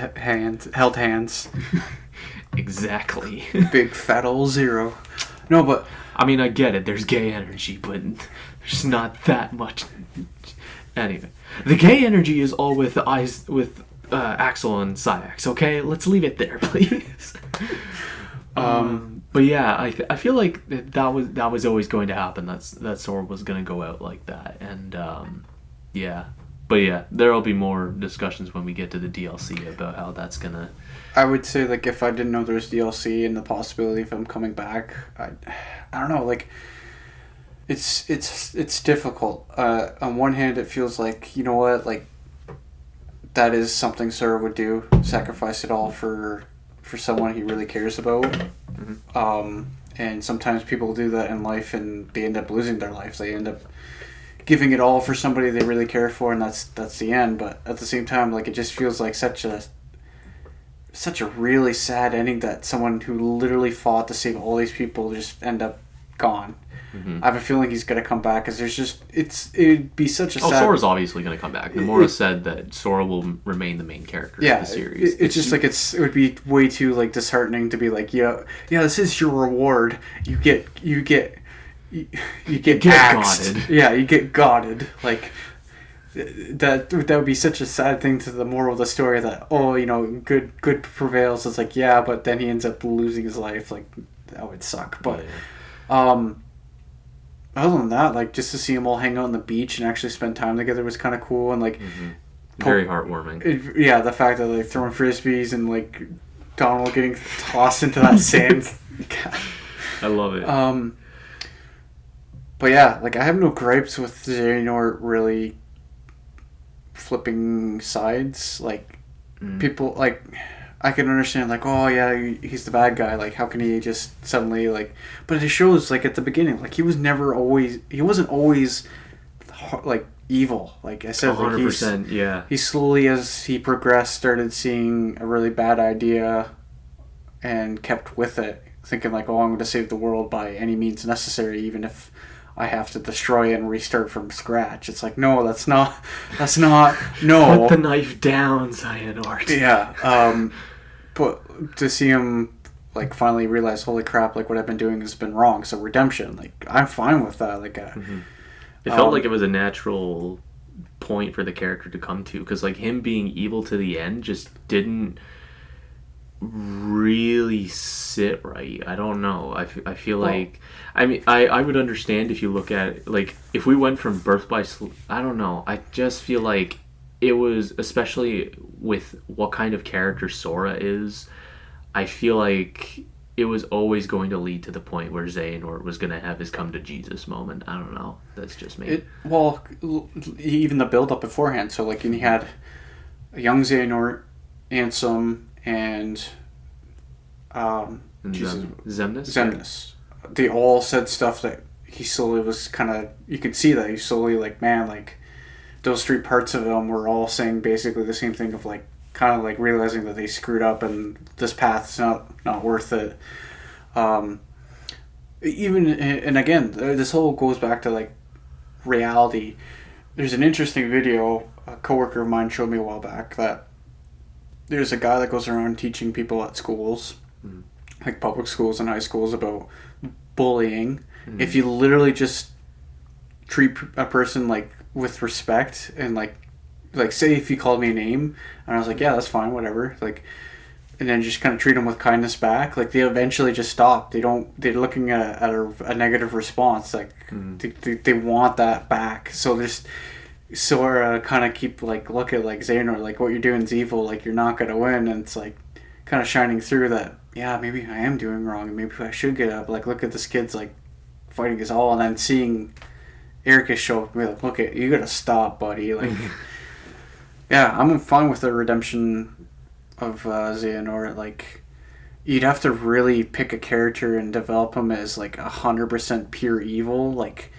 hands? Exactly. Big fat old zero. No, but I mean, I get it. There's gay energy, but there's not that much. Anyway, the gay energy is all with Axel and Syax. Okay, let's leave it there, please. But yeah, I feel like that was always going to happen. That Sora was going to go out like that, and yeah. But yeah, there'll be more discussions when we get to the DLC about how that's gonna. I would say, like, if I didn't know there's DLC and the possibility of him coming back, I don't know, like, it's difficult. On one hand, it feels like, you know what, like, that is something Sora would do, sacrifice it all for someone he really cares about. Mm-hmm. And sometimes people do that in life and they end up losing their life. They end up giving it all for somebody they really care for, and that's the end. But at the same time, like, it just feels like such a really sad ending that someone who literally fought to save all these people just end up gone. Mm-hmm. I have a feeling he's going to come back because it'd be such a sad... Sora's obviously going to come back. Nomura said that Sora will remain the main character of the series. It's just like it would be way too, like, disheartening to be like, yeah, this is your reward. You get axed. Godded. Yeah, you get godded. Like, that would be such a sad thing to the moral of the story that, good prevails. It's like, yeah, but then he ends up losing his life. Like, that would suck. But other than that, like, just to see them all hang out on the beach and actually spend time together was kind of cool. And, like, very heartwarming. The fact that, like, throwing frisbees and, like, Donald getting tossed into that sand. I love it. But yeah, like, I have no gripes with Xehanort really flipping sides. Like, people, like, I can understand, like, oh yeah, he's the bad guy. Like, how can he just suddenly, like... But it shows, like, at the beginning, like, he wasn't always, like, evil. Like I said, 100%, like, yeah. He slowly, as he progressed, started seeing a really bad idea and kept with it, thinking, like, oh, I'm going to save the world by any means necessary, even if I have to destroy it and restart from scratch. It's like, no, that's not, no. Put the knife down, Xehanort. Yeah, but to see him, like, finally realize, holy crap, like, what I've been doing has been wrong, so redemption, like, I'm fine with that. Like, it felt like it was a natural point for the character to come to, because, like, him being evil to the end just didn't really sit right. I don't know. I feel like... I mean, I would understand if you look at it, like, if we went from Birth by Sleep... I don't know. I just feel like it was, especially with what kind of character Sora is, I feel like it was always going to lead to the point where Xehanort was going to have his come to Jesus moment. I don't know. That's just me. Even the build-up beforehand. So, like, and you had a young Xehanort, Ansem, and Xemnas. They all said stuff that he slowly was kind of... You could see that he slowly, like, man, like, those three parts of him were all saying basically the same thing of, like, kind of, like, realizing that they screwed up and this path's not worth it. Even, and again, this whole goes back to, like, reality. There's an interesting video a coworker of mine showed me a while back that there's a guy that goes around teaching people at schools, like public schools and high schools, about bullying. If you literally just treat a person, like, with respect and, like say if you called me a name and I was like, yeah, that's fine, whatever, like, and then just kind of treat them with kindness back, like they eventually just stop. They're looking at a negative response, like they want that back. So there's Sora kind of keep like look at like Xehanort, like what you're doing is evil, like you're not gonna win, and it's like kind of shining through that. Yeah, maybe I am doing wrong, and maybe I should get up. Like look at this kid's like fighting his all, and then seeing Erica show up and be like, look at you, gotta stop, buddy. Like, yeah, I'm fine with the redemption of Xehanort. Like, you'd have to really pick a character and develop him as like 100% pure evil. Like,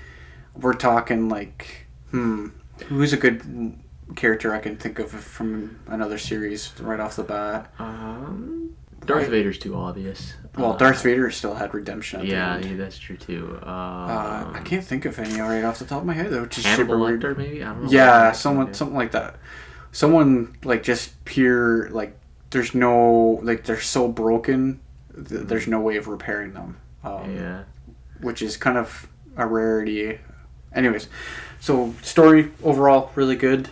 we're talking like, who's a good character I can think of from another series right off the bat? Darth Vader's too obvious. Well, Darth Vader still had redemption. Yeah, that's true too. I can't think of any right off the top of my head though. Which is Hannibal super weird. Lecter, maybe. I don't know. Yeah, something like that. Someone like just pure like. There's no like they're so broken. There's no way of repairing them. Which is kind of a rarity. Anyways, so story overall really good.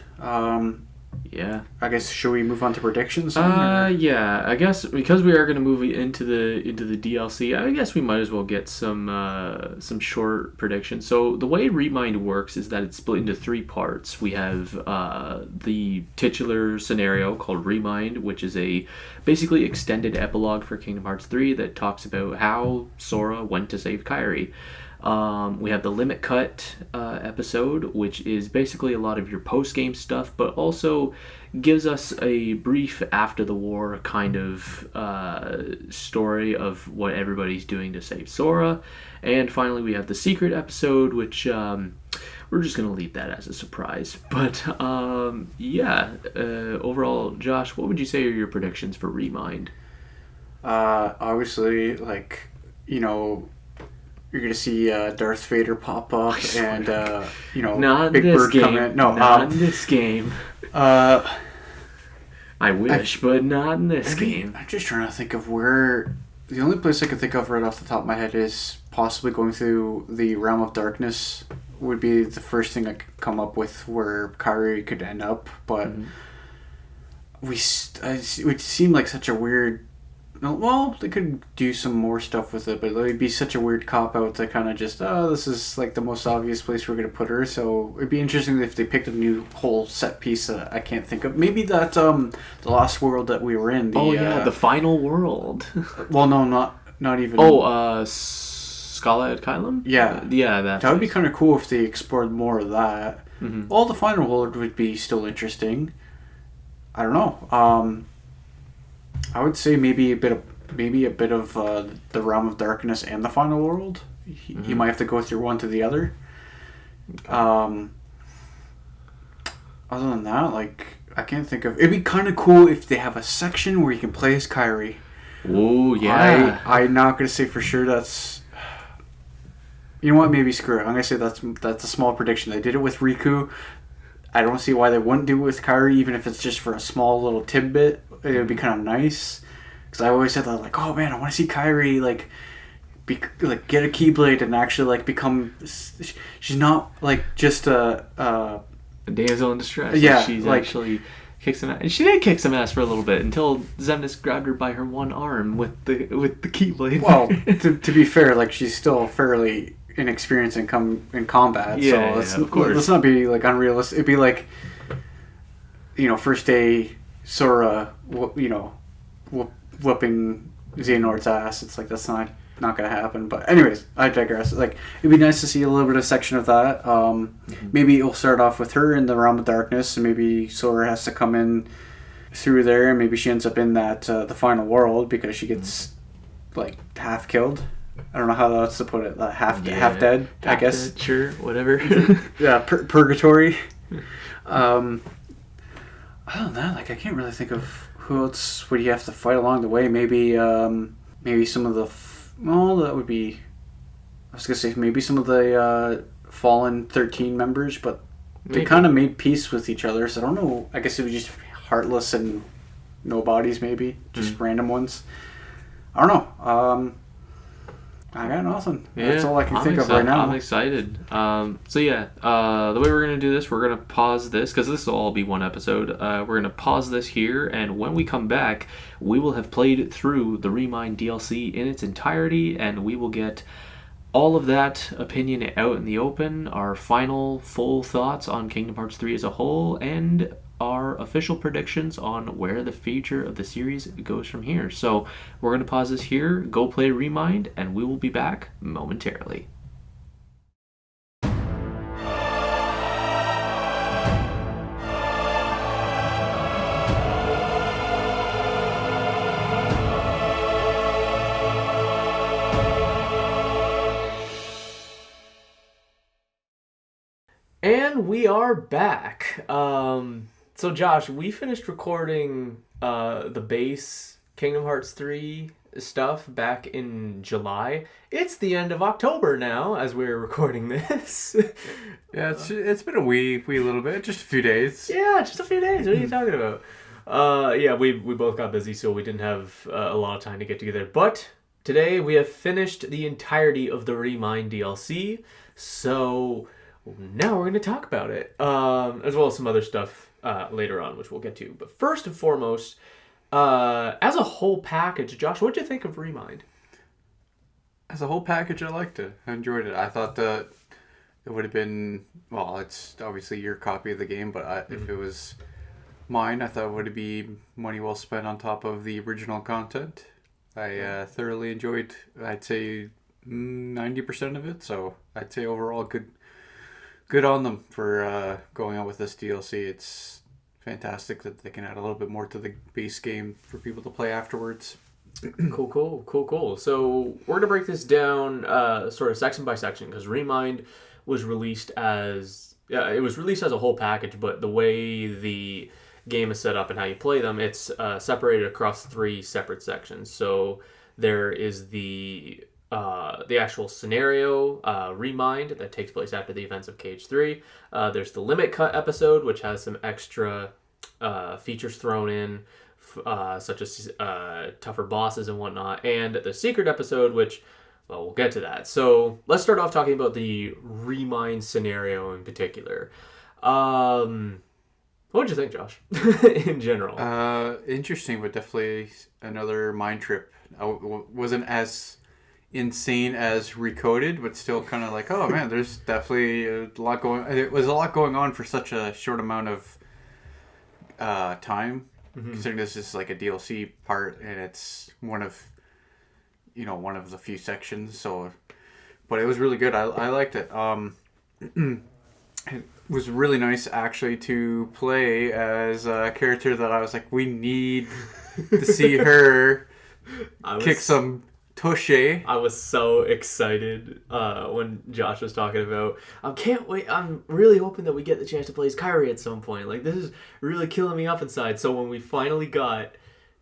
Yeah. I guess should we move on to predictions? Yeah. I guess because we are going to move into the DLC, I guess we might as well get some short predictions. So the way Remind works is that it's split into 3 parts. We have the titular scenario called Remind, which is a basically extended epilogue for Kingdom Hearts 3 that talks about how Sora went to save Kairi. We have the Limit Cut episode, which is basically a lot of your post-game stuff, but also gives us a brief after-the-war kind of story of what everybody's doing to save Sora. And finally, we have the Secret episode, which we're just going to leave that as a surprise. But overall, Josh, what would you say are your predictions for Remind? Obviously, like, you know... You're gonna see Darth Vader pop up, and not Big this Bird game. come in. No, not in this game. I wish, but not in this game. I'm just trying to think of where. The only place I can think of right off the top of my head is possibly going through the Realm of Darkness. Would be the first thing I could come up with where Kairi could end up, but it would seem like such a weird. Well, they could do some more stuff with it, but it would be such a weird cop-out to kind of just, this is like the most obvious place we're going to put her, so it'd be interesting if they picked a new whole set piece that I can't think of. Maybe that, the last world that we were in. The final world. Well, no, not even... Scala at Kylum? Yeah. That would be kind of cool if they explored more of that. Mm-hmm. Well, the final world would be still interesting. I don't know. I would say maybe a bit of the Realm of Darkness and the Final World. You might have to go through one to the other. Other than that, like I can't think of. It'd be kind of cool if they have a section where you can play as Kairi. Oh yeah. I'm not gonna say for sure that's. You know what? Maybe screw it. I'm gonna say that's a small prediction. They did it with Riku. I don't see why they wouldn't do it with Kairi, even if it's just for a small little tidbit. It would be kind of nice, because I always said that, like, oh man, I want to see Kairi get a Keyblade and actually like become. She's not like just a damsel in distress. Yeah, she's like, actually kicks some ass. And she did kick some ass for a little bit until Xemnas grabbed her by her one arm with the Keyblade. Well, to be fair, like she's still fairly inexperienced in combat. Yeah, so of course. Let's not be like unrealistic. It'd be like, first day Sora, whooping Xehanort's ass. It's like that's not gonna happen. But anyways, I digress. Like it'd be nice to see a little bit of section of that. Maybe it'll start off with her in the Realm of Darkness, and maybe Sora has to come in through there, and maybe she ends up in that the final world because she gets like half killed. I don't know how else to put it. Half dead, I guess. Dead, sure, whatever. Yeah, purgatory. Other than that, like I can't really think of who else would you have to fight along the way. Maybe some of the that would be. I was gonna say maybe some of the fallen 13 members, but they kind of made peace with each other. So I don't know. I guess it would just be Heartless and nobodies, maybe just random ones. I don't know. I got nothing. Yeah, That's all I can think of right now. I'm excited. So yeah, the way we're going to do this, we're going to pause this, because this will all be one episode. We're going to pause this here, and when we come back, we will have played through the Remind DLC in its entirety, and we will get all of that opinion out in the open, our final full thoughts on Kingdom Hearts 3 as a whole, and our official predictions on where the future of the series goes from here. So we're going to pause this here, go play Remind, and we will be back momentarily. And we are back. So Josh, we finished recording the base Kingdom Hearts 3 stuff back in July. It's the end of October now as we're recording this. Yeah, it's been a wee little bit, just a few days. Yeah, just a few days. What are you talking about? Yeah, we both got busy, so we didn't have a lot of time to get together. But today we have finished the entirety of the Remind DLC, so now we're going to talk about it, as well as some other stuff later on, which we'll get to. But first and foremost, as a whole package, Josh, what did you think of Remind? As a whole package, I liked it. I enjoyed it. I thought that it would have been, well, it's obviously your copy of the game, but if it was mine, I thought it would be money well spent on top of the original content. I thoroughly enjoyed, I'd say, 90% of it, so I'd say overall good on them for going on with this DLC. It's fantastic that they can add a little bit more to the base game for people to play afterwards. Cool. So we're going to break this down sort of section by section, because Remind was released as a whole package, but the way the game is set up and how you play them, it's separated across 3 separate sections. So there is the actual scenario, Remind, that takes place after the events of Cage 3. There's the Limit Cut episode, which has some extra features thrown in, such as tougher bosses and whatnot. And the Secret episode, which, well, we'll get to that. So let's start off talking about the Remind scenario in particular. What did you think, Josh, in general? Interesting, but definitely another mind trip. I wasn't as insane as Recoded, but still kind of like, oh man, there's definitely a lot going. It was a lot going on for such a short amount of time. Considering this is like a DLC part, and it's one of the few sections. So, but it was really good. I liked it. It was really nice actually to play as a character that I was like, we need to see her kick some Touche. I was so excited when Josh was talking about, I can't wait, I'm really hoping that we get the chance to play as Kairi at some point. Like, this is really killing me up inside. So when we finally got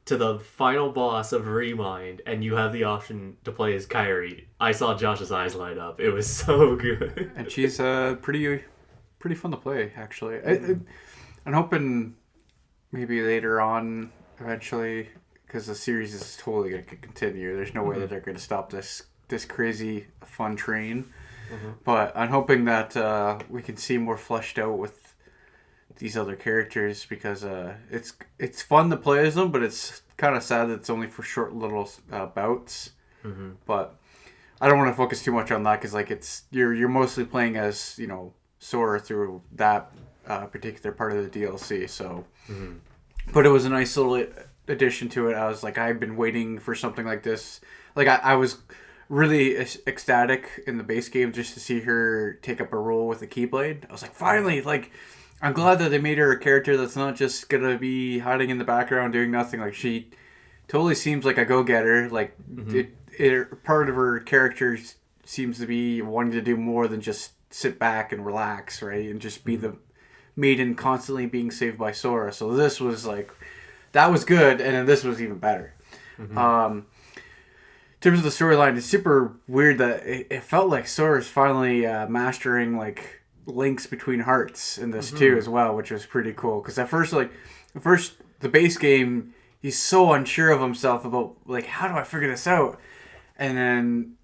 to the final boss of Remind, and you have the option to play as Kairi, I saw Josh's eyes light up. It was so good. And she's pretty fun to play, actually. I'm hoping maybe later on, eventually, because the series is totally going to continue. There's no way that they're going to stop this crazy fun train. But I'm hoping that we can see more fleshed out with these other characters, because it's fun to play as them, but it's kind of sad that it's only for short little bouts. But I don't want to focus too much on that, because like you're mostly playing as Sora through that particular part of the DLC. So, but it was a nice little addition to it. I was like, I've been waiting for something like this. Like I was really ecstatic in the base game just to see her take up a role with the Keyblade. I was like, finally, like, I'm glad that they made her a character that's not just gonna be hiding in the background doing nothing. Like, she totally seems like a go-getter. Like, part of her character seems to be wanting to do more than just sit back and relax, right? And just be the maiden constantly being saved by Sora. So this was like, that was good, and then this was even better. In terms of the storyline, it's super weird that it felt like Sora's finally mastering like links between hearts in this too as well, which was pretty cool. Because at first the base game, he's so unsure of himself about like, how do I figure this out? And then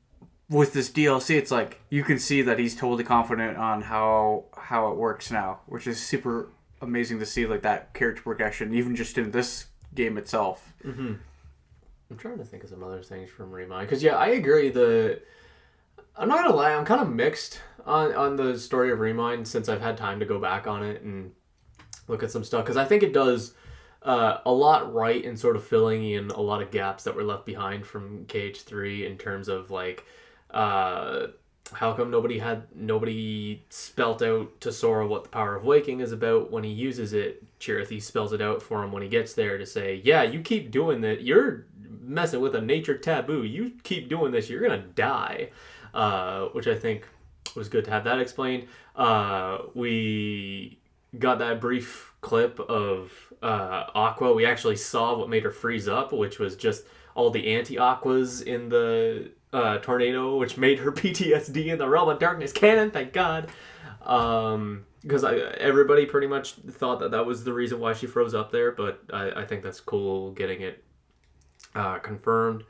with this DLC, it's like you can see that he's totally confident on how it works now, which is super amazing to see, like that character progression, even just in this game itself. Mm-hmm. I'm trying to think of some other things from Remind, because I agree. I'm not gonna lie, I'm kind of mixed on the story of Remind since I've had time to go back on it and look at some stuff, because I think it does a lot right in sort of filling in a lot of gaps that were left behind from KH3 in terms of like how come nobody spelt out to Sora what the power of waking is about when he uses it. Chirithy spells it out for him when he gets there to say, yeah, you keep doing that, you're messing with a nature taboo, you keep doing this, you're gonna die, which I think was good to have that explained. We got that brief clip of Aqua. We actually saw what made her freeze up, which was just all the anti-Aquas in the tornado, which made her PTSD in the Realm of Darkness canon, thank God. Because everybody pretty much thought that was the reason why she froze up there, but I think that's cool getting it confirmed.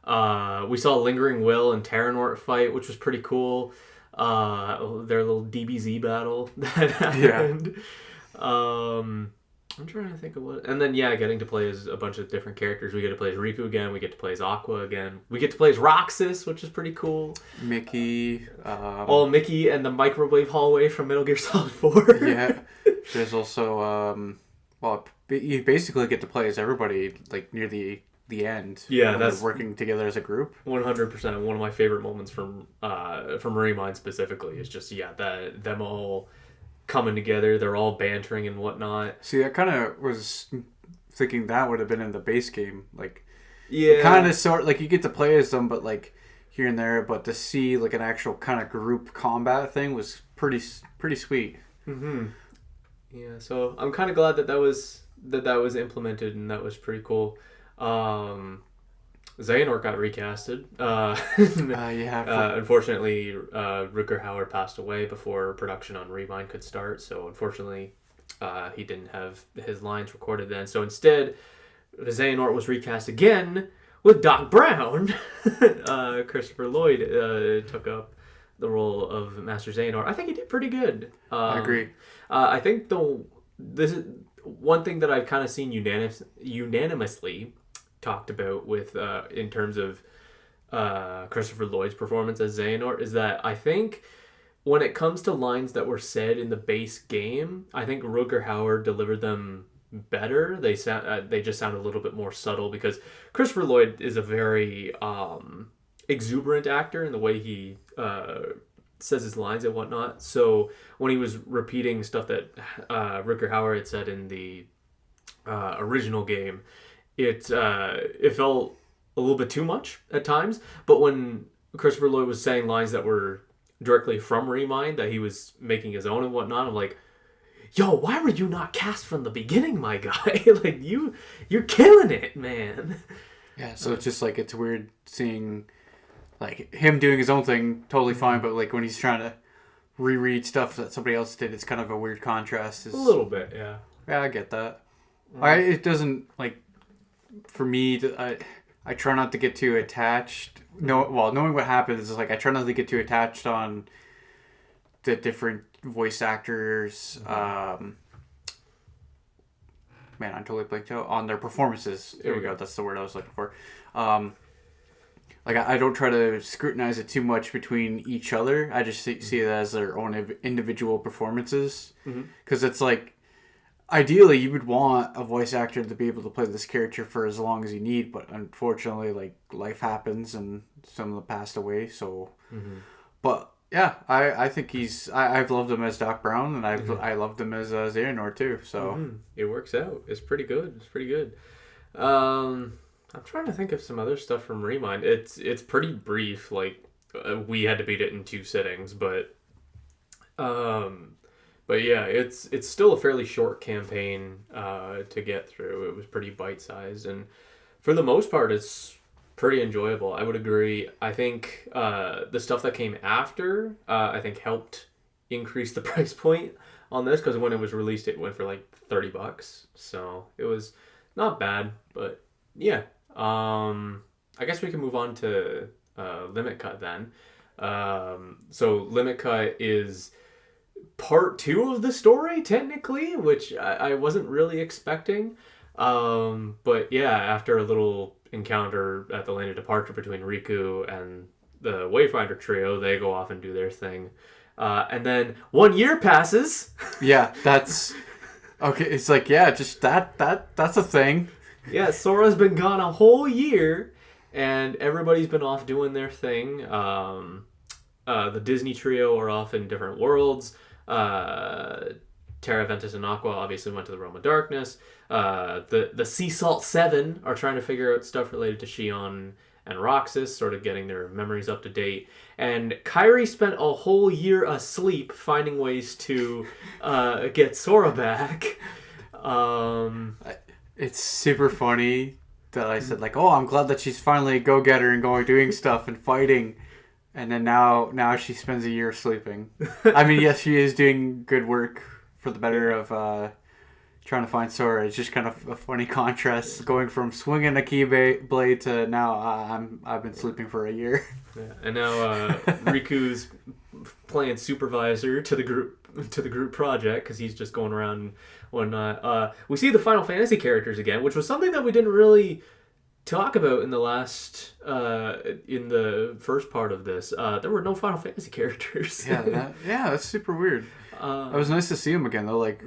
We saw Lingering Will and Terranort fight, which was pretty cool. Their little DBZ battle that happened. Yeah. I'm trying to think of what... And then, getting to play as a bunch of different characters. We get to play as Riku again. We get to play as Aqua again. We get to play as Roxas, which is pretty cool. Mickey. Mickey and the microwave hallway from Metal Gear Solid 4. Yeah. There's also... you basically get to play as everybody, like, near the end. Yeah, that's... working together as a group. 100%. One of my favorite moments from Remind specifically is just, them all... coming together, they're all bantering and whatnot. See, I kind of was thinking that would have been in the base game, like, kind of sort, like, you get to play as them, but like here and there, but to see like an actual kind of group combat thing was pretty sweet. Mm-hmm. Yeah, so I'm kind of glad that was implemented, and that was pretty cool. Xehanort got recasted. Unfortunately, Rutger Hauer passed away before production on Remind could start, so unfortunately he didn't have his lines recorded then. So instead, Xehanort was recast again with Doc Brown. Christopher Lloyd took up the role of Master Xehanort. I think he did pretty good. I agree. I think this is one thing that I've kind of seen unanimously talked about with in terms of Christopher Lloyd's performance as Xehanort is that I think when it comes to lines that were said in the base game, I think Rutger Hauer delivered them better. They just sound a little bit more subtle because Christopher Lloyd is a very exuberant actor in the way he says his lines and whatnot. So when he was repeating stuff that Rutger Hauer had said in the original game, it felt a little bit too much at times. But when Christopher Lloyd was saying lines that were directly from Remind, that he was making his own and whatnot, I'm like, yo, why were you not cast from the beginning, my guy? Like, you're killing it, man. Yeah, so it's just like, it's weird seeing like him doing his own thing, totally fine, but like when he's trying to reread stuff that somebody else did, it's kind of a weird contrast. A little bit, yeah. Yeah, I get that. It doesn't, like, for me, I try not to get too attached. Knowing what happens is like I try not to get too attached on the different voice actors. Man, I totally blanked out on their performances. There we go. That's the word I was looking for. Like I don't try to scrutinize it too much between each other. I just see it as their own individual performances, because it's like, ideally, you would want a voice actor to be able to play this character for as long as you need, but unfortunately, like, life happens and some of them passed away, so... But, yeah, I think I've loved him as Doc Brown, and I loved him as Xehanort, too, so... It works out. It's pretty good. I'm trying to think of some other stuff from Remind. It's pretty brief, like, we had to beat it in 2 sittings, but... But yeah, it's still a fairly short campaign to get through. It was pretty bite-sized, and for the most part, it's pretty enjoyable. I would agree. I think the stuff that came after, I think helped increase the price point on this, because when it was released, it went for like $30. So it was not bad, but yeah. I guess we can move on to Limit Cut then. So Limit Cut is part 2 of the story, technically, which I wasn't really expecting. But yeah, after a little encounter at the Lane of Departure between Riku and the Wayfinder trio, they go off and do their thing. And then 1 year passes. Yeah, that's... Okay, it's like, yeah, just that's a thing. Yeah, Sora's been gone a whole year, and everybody's been off doing their thing. The Disney trio are off in different worlds. Terra, Ventus, and Aqua obviously went to the Realm of Darkness. The Sea Salt 7 are trying to figure out stuff related to Shion and Roxas, sort of getting their memories up to date. And Kairi spent a whole year asleep finding ways to get Sora back. It's super funny that I said, like, oh, I'm glad that she's finally a go-getter and doing stuff and fighting. And then now she spends a year sleeping. I mean, yes, she is doing good work for the better of trying to find Sora. It's just kind of a funny contrast going from swinging a blade to now I've been sleeping for a year. Yeah. And now Riku's playing supervisor to the group project because he's just going around and whatnot. We see the Final Fantasy characters again, which was something that we didn't really talk about in the last in the first part of this. There were no Final Fantasy characters. That's super weird. It was nice to see him again though. Like,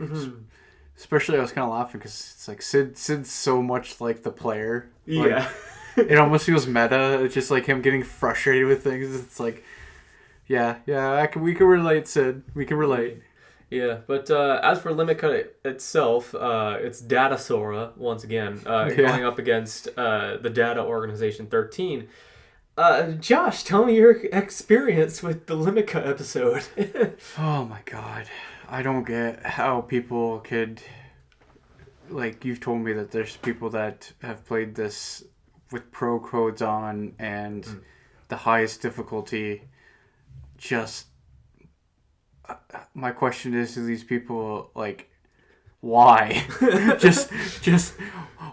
especially I was kind of laughing because it's like Sid's so much like the player. Like, Yeah. It almost feels meta. It's just like him getting frustrated with things. It's like, we can relate, Sid. We can relate. Yeah, but as for Limit Cut itself, it's Data Sora, once again, going up against the Data Organization 13. Josh, tell me your experience with the Limit Cut episode. Oh my god. I don't get how people could... Like, you've told me that there's people that have played this with pro codes on and the highest difficulty. Just... my question is to these people, like, why? just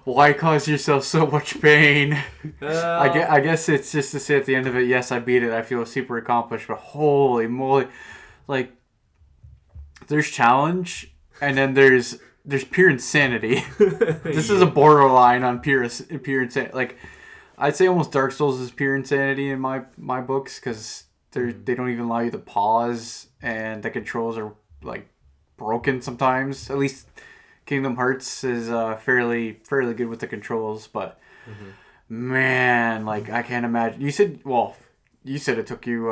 why cause yourself so much pain? I guess it's just to say at the end of it, yes, I beat it. I feel super accomplished, but holy moly, like, there's challenge, and then there's pure insanity. This is a borderline on pure insanity. Like, I'd say almost Dark Souls is pure insanity in my books because they don't even allow you to pause, and the controls are like broken sometimes. At least Kingdom Hearts is fairly good with the controls, but man, like, I can't imagine. You said it took you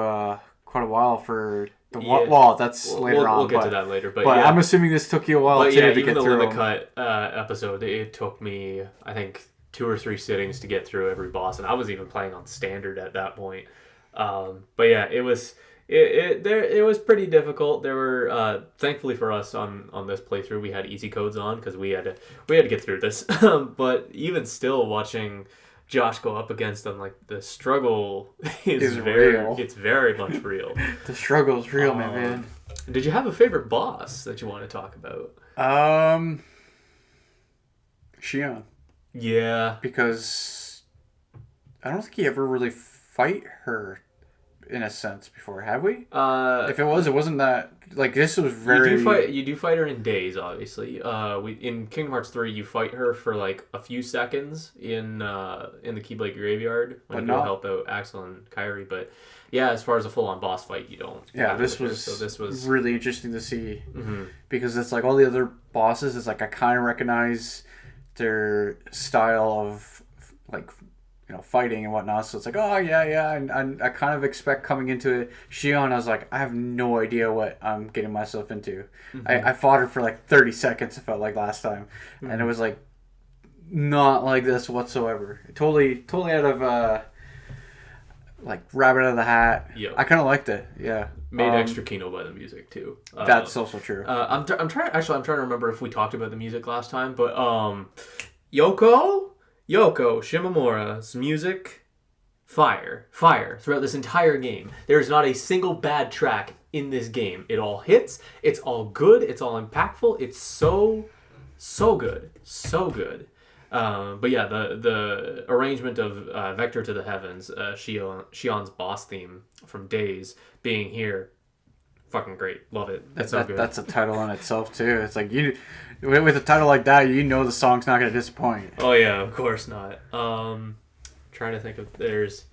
quite a while for the well, that's later on. We'll get to that later, but I'm assuming this took you a while to get through. Even the Limit Cut episode, it took me, I think, 2 or 3 sittings to get through every boss, and I was even playing on standard at that point. But yeah, it was pretty difficult. There were thankfully for us on this playthrough, we had easy codes on because we had to get through this. But even still, watching Josh go up against them, like, the struggle is real. It's very much real. The struggle is real, man. Did you have a favorite boss that you want to talk about? Shion. Yeah, because I don't think you ever really fight her in a sense before, have we? If it wasn't that, like, this was very... You do fight her in days, obviously. In Kingdom Hearts 3, you fight her for like a few seconds in the Keyblade Graveyard when you go help out Axel and Kairi. But yeah, as far as a full-on boss fight, you don't. Yeah, this was really interesting to see because it's like all the other bosses. It's like I kind of recognize their style of, like, fighting and whatnot. So it's like, oh yeah, and I kind of expect coming into it. Shion, I was like, I have no idea what I'm getting myself into. I fought her for like 30 seconds. It felt like last time, and it was like not like this whatsoever. Totally out of like rabbit out of the hat. Yep. I kind of liked it. Yeah, made extra Kino by the music too. That's also true. I'm trying to remember if we talked about the music last time, but Yoko Shimomura's music, fire throughout this entire game. There's not a single bad track in this game. It all hits. It's all good. It's all impactful. It's so good. But yeah, the arrangement of Vector to the Heavens, Shion's boss theme from Days being here, fucking great. Love it. It's so good. That's a title in itself too. It's like with a title like that, you know the song's not gonna disappoint. Oh yeah, of course not. Trying to think if there's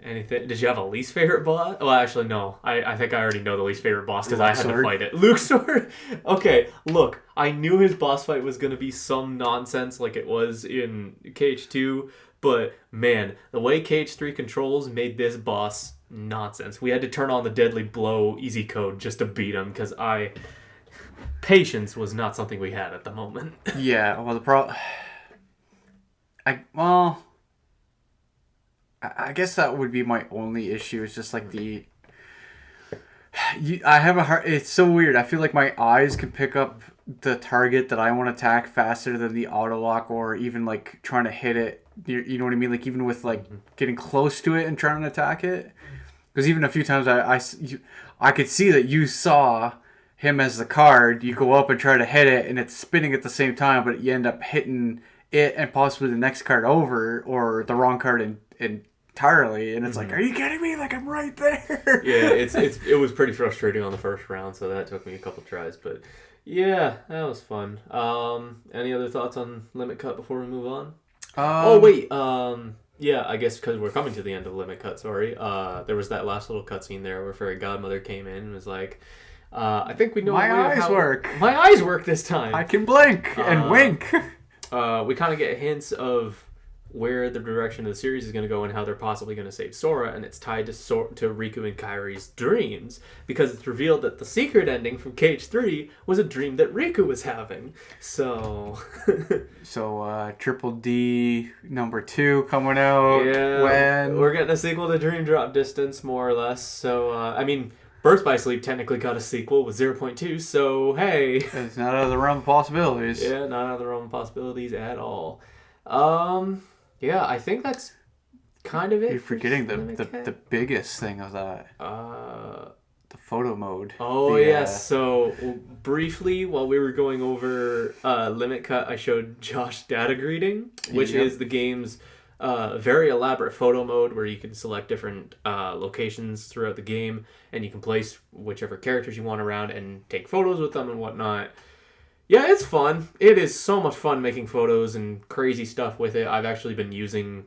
anything. Did you have a least favorite boss? Well, actually, no. I think I already know the least favorite boss because I had to fight it. Luke's sword? Okay, look. I knew his boss fight was going to be some nonsense like it was in KH2, but man, the way KH3 controls made this boss nonsense. We had to turn on the deadly blow easy code just to beat him because patience was not something we had at the moment. Yeah, well, I guess that would be my only issue. Is just like I have a hard. It's so weird. I feel like my eyes can pick up the target that I want to attack faster than the auto lock, or even like trying to hit it. You know what I mean? Like even with like getting close to it and trying to attack it. Because even a few times I could see that you saw him as the card. You go up and try to hit it, and it's spinning at the same time, but you end up hitting it and possibly the next card over, or the wrong card entirely. And it's like, are you kidding me? Like, I'm right there. Yeah, it was pretty frustrating on the first round, so that took me a couple tries. But yeah, that was fun. Any other thoughts on Limit Cut before we move on? Yeah, I guess because we're coming to the end of Limit Cut, sorry. There was that last little cutscene there where Fairy Godmother came in and was like, I think we know My eyes work. My eyes work this time. I can blink and wink. We kind of get hints of where the direction of the series is going to go and how they're possibly going to save Sora, and it's tied to Riku and Kairi's dreams, because it's revealed that the secret ending from KH3 was a dream that Riku was having. So... Triple D number 2 coming out. Yeah, when we're getting a sequel to Dream Drop Distance, more or less. So, I mean, Birth by Sleep technically got a sequel with 0.2, so hey. It's not out of the realm of possibilities. Yeah, not out of the realm of possibilities at all. Yeah, I think that's kind of it. You're forgetting the biggest thing of that. The photo mode. Oh, yes. So, briefly, while we were going over Limit Cut, I showed Josh Data Greeting, which is the game's very elaborate photo mode where you can select different locations throughout the game, and you can place whichever characters you want around and take photos with them and whatnot. Yeah, it's fun. It is so much fun making photos and crazy stuff with it. I've actually been using...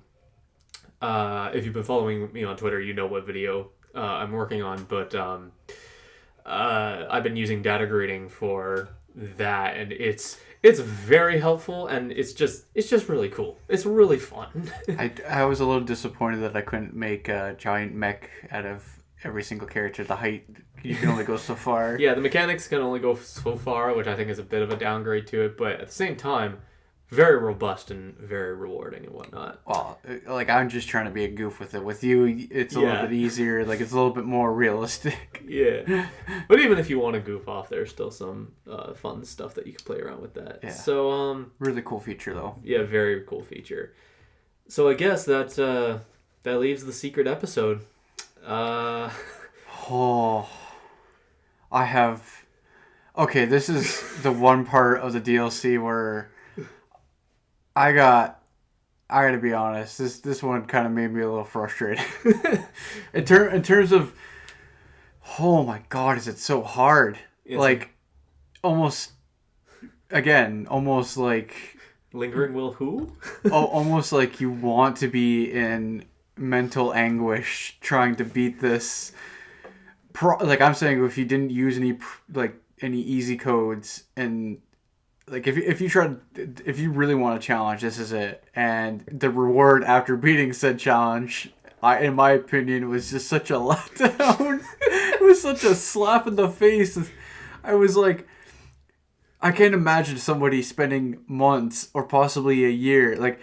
if you've been following me on Twitter, you know what video I'm working on. But I've been using data grading for that, and it's very helpful, and it's just really cool. It's really fun. I was a little disappointed that I couldn't make a giant mech out of every single character. The height, you can only go so far. Yeah, the mechanics can only go so far, which I think is a bit of a downgrade to it, but at the same time, very robust and very rewarding and whatnot. Well, like, I'm just trying to be a goof with it. With you, it's a little bit easier. Like, it's a little bit more realistic. Yeah. But even if you want to goof off, there's still some fun stuff that you can play around with that. Yeah. So, really cool feature, though. Yeah, very cool feature. So I guess that leaves the secret episode. Okay, this is the one part of the DLC where I gotta be honest, this one kind of made me a little frustrated. in terms of, oh my god, is it so hard? Like, almost like... Lingering will who? Almost like you want to be in mental anguish trying to beat this. Like, I'm saying, if you didn't use any easy codes, and like if you really want a challenge, this is it. And the reward after beating said challenge, in my opinion, was just such a letdown. It was such a slap in the face. I was like, I can't imagine somebody spending months or possibly a year. Like,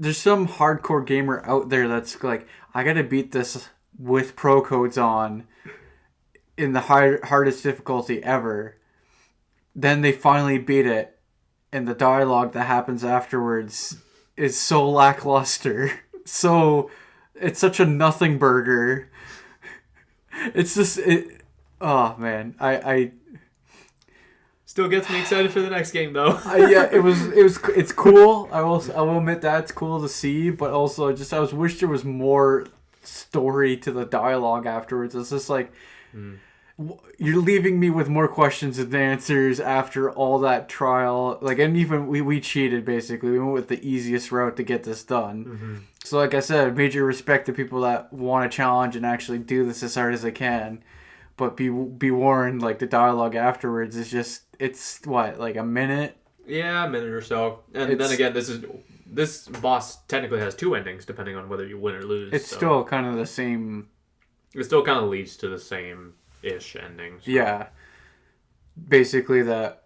there's some hardcore gamer out there that's like, I gotta beat this with pro codes on in the hardest difficulty ever. Then they finally beat it, and the dialogue that happens afterwards is so lackluster. So it's such a nothing burger. It's just oh man, Still gets me excited for the next game, though. Yeah, it's cool. I will admit that it's cool to see, but also I wish there was more story to the dialogue afterwards. It's just like you're leaving me with more questions than answers after all that trial. Like, and even we cheated basically. We went with the easiest route to get this done. Mm-hmm. So, like I said, major respect to people that want to challenge and actually do this as hard as they can. But be warned, like the dialogue afterwards is just it's what, like a minute. Yeah, a minute or so. And then again, this boss technically has 2 endings depending on whether you win or lose. It's still kind of the same. It still kind of leads to the same-ish ending. So. Yeah. Basically that,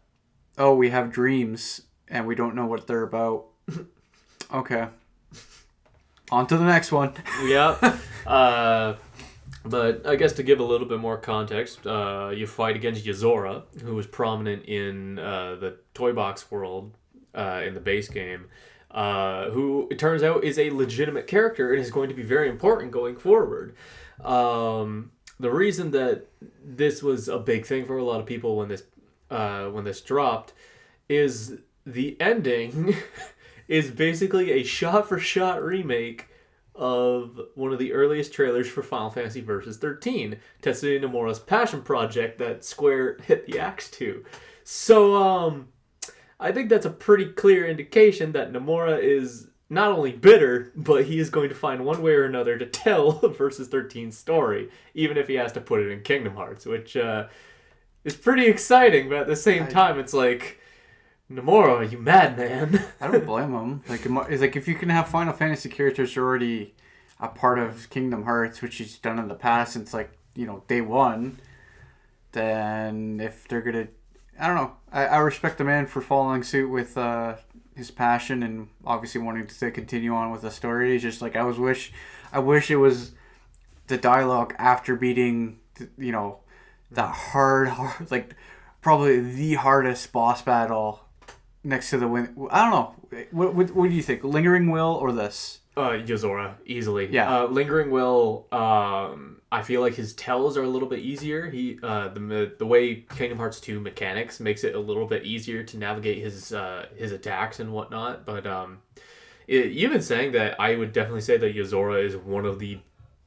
we have dreams and we don't know what they're about. Okay. On to the next one. Yeah. But I guess to give a little bit more context, you fight against Yozora, who was prominent in the Toy Box world in the base game, who it turns out is a legitimate character and is going to be very important going forward. The reason that this was a big thing for a lot of people when this dropped is the ending is basically a shot-for-shot remake of one of the earliest trailers for Final Fantasy Versus 13, Tetsuya Nomura's passion project that Square hit the axe to. So, I think that's a pretty clear indication that Nomura is not only bitter, but he is going to find one way or another to tell Versus 13's story, even if he has to put it in Kingdom Hearts, which is pretty exciting, but at the same time, it's like, Nomura, you madman. I don't blame him. Like, it's like if you can have Final Fantasy characters already a part of Kingdom Hearts, which he's done in the past since like day one, then if they're gonna, I don't know. I respect the man for following suit with his passion and obviously wanting to continue on with the story. It's just like I wish it was the dialogue after beating that hard like probably the hardest boss battle. Next to the win, I don't know. What do you think? Lingering Will or this? Yozora, easily. Yeah. Lingering Will, I feel like his tells are a little bit easier. He, the way Kingdom Hearts 2 mechanics makes it a little bit easier to navigate his attacks and whatnot. But even saying that, I would definitely say that Yozora is one of the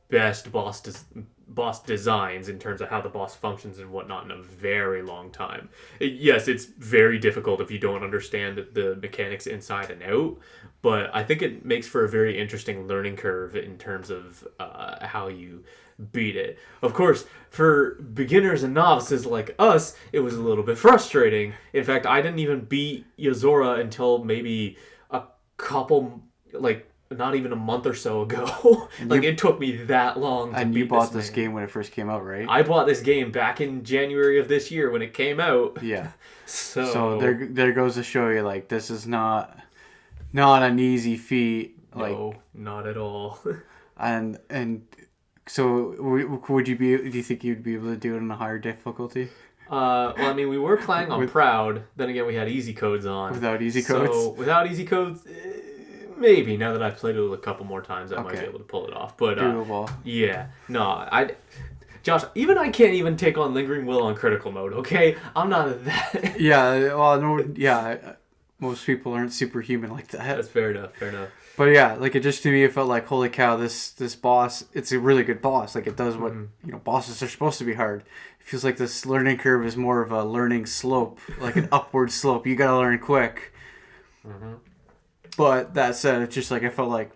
best boss designs in terms of how the boss functions and whatnot in a very long time. Yes, it's very difficult if you don't understand the mechanics inside and out, but I think it makes for a very interesting learning curve in terms of how you beat it. Of course, for beginners and novices like us, it was a little bit frustrating. In fact, I didn't even beat Yozora until maybe a couple, not even a month or so ago. It took me that long to beat this. And you bought this game when it first came out, right? I bought this game back in January of this year when it came out. Yeah. So there goes to show you, like, this is not an easy feat. No, not at all. and so do you think you'd be able to do it on a higher difficulty? Well, I mean, we were playing on Proud. Then again, we had easy codes on. Without easy codes? So without easy codes... Maybe, now that I've played it a couple more times, I might be able to pull it off. But doable. Yeah. No, Josh, even I can't even take on Lingering Will on critical mode, okay? I'm not that... Yeah, well, no, yeah, most people aren't superhuman like that. That's fair enough. But yeah, like, it just to me, it felt like, holy cow, this boss, it's a really good boss. Like, it does what, bosses are supposed to be hard. It feels like this learning curve is more of a learning slope, like an upward slope. You gotta learn quick. Mm-hmm. But that said, it's just like I felt like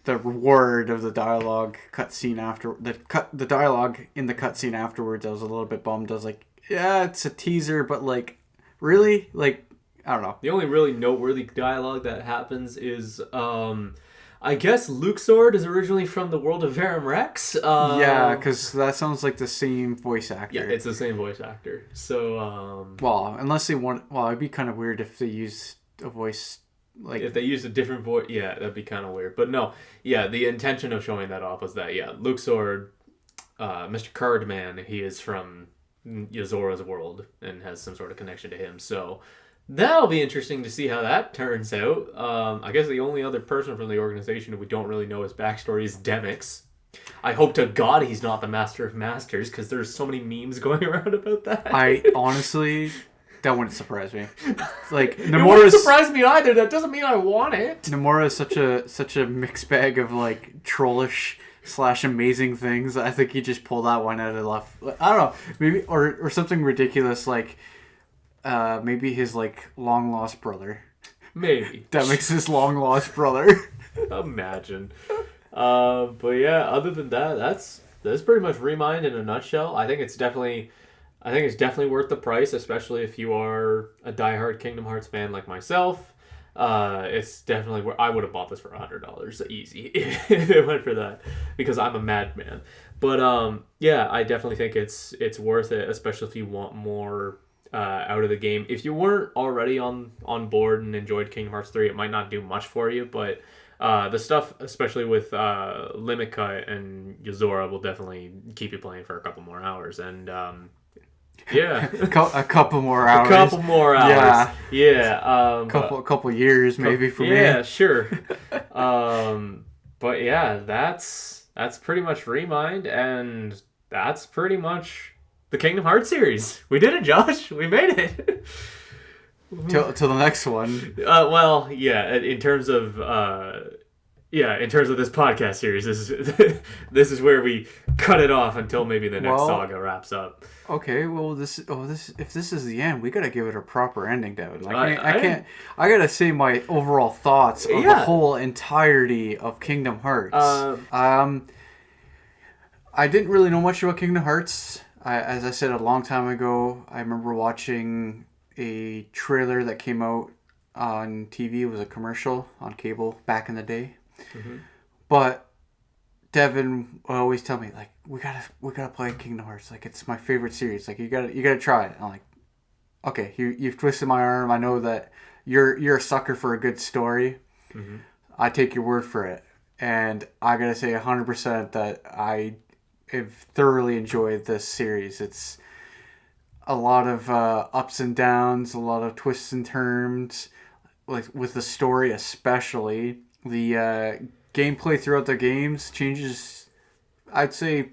the reward of the dialogue cutscene after the dialogue in the cutscene afterwards. I was a little bit bummed. I was like, yeah, it's a teaser, but like, really, like, I don't know. The only really noteworthy dialogue that happens is, I guess Luxord is originally from the world of Verum Rex. Yeah, because that sounds like the same voice actor. Yeah, it's the same voice actor. So, well, unless they want, well, it'd be kind of weird if they used a voice. Like, if they used a different voice, yeah, that'd be kind of weird. But no, yeah, the intention of showing that off was that, yeah, Luxord, Mr. Cardman, he is from Yozora's world and has some sort of connection to him. So that'll be interesting to see how that turns out. I guess the only other person from the organization that we don't really know his backstory is Demix. I hope to God he's not the Master of Masters, because there's so many memes going around about that. I honestly... That wouldn't surprise me. It's like It wouldn't surprise me either. That doesn't mean I want it. Nomura is such a mixed bag of like trollish / amazing things. I think he just pulled that one out of left. I don't know, maybe or something ridiculous like maybe his like long lost brother. Maybe That makes his long lost brother. imagine. But yeah, other than that, that's pretty much Remind in a nutshell. I think it's definitely worth the price, especially if you are a diehard Kingdom Hearts fan like myself. It's definitely where I would have bought this for $100 easy if it went for that, because I'm a madman. But yeah, I definitely think it's worth it, especially if you want more out of the game. If you weren't already on board and enjoyed Kingdom Hearts 3, it might not do much for you, but the stuff, especially with Limit Cut and Yozora, will definitely keep you playing for a couple more hours. And yeah, a couple more hours. A couple more hours. Yeah. A couple years maybe for me. Yeah, sure. But yeah, that's pretty much Remind, and that's pretty much the Kingdom Hearts series. We did it, Josh. We made it. Till the next one. Well, yeah. In terms of this podcast series, this is where we cut it off until maybe the next saga wraps up. Okay, well, if this is the end, we gotta give it a proper ending, Devin. Like, I gotta say my overall thoughts of the whole entirety of Kingdom Hearts. I didn't really know much about Kingdom Hearts. As I said a long time ago, I remember watching a trailer that came out on TV. It was a commercial on cable back in the day. Mm-hmm. But Devin would always tell me, like, we gotta play Kingdom Hearts. Like, it's my favorite series. Like, you gotta try it. I'm like, okay, you've twisted my arm. I know that you're a sucker for a good story. Mm-hmm. I take your word for it, and I gotta say 100% that I have thoroughly enjoyed this series. It's a lot of ups and downs, a lot of twists and turns, like with the story especially. The gameplay throughout the games changes, I'd say,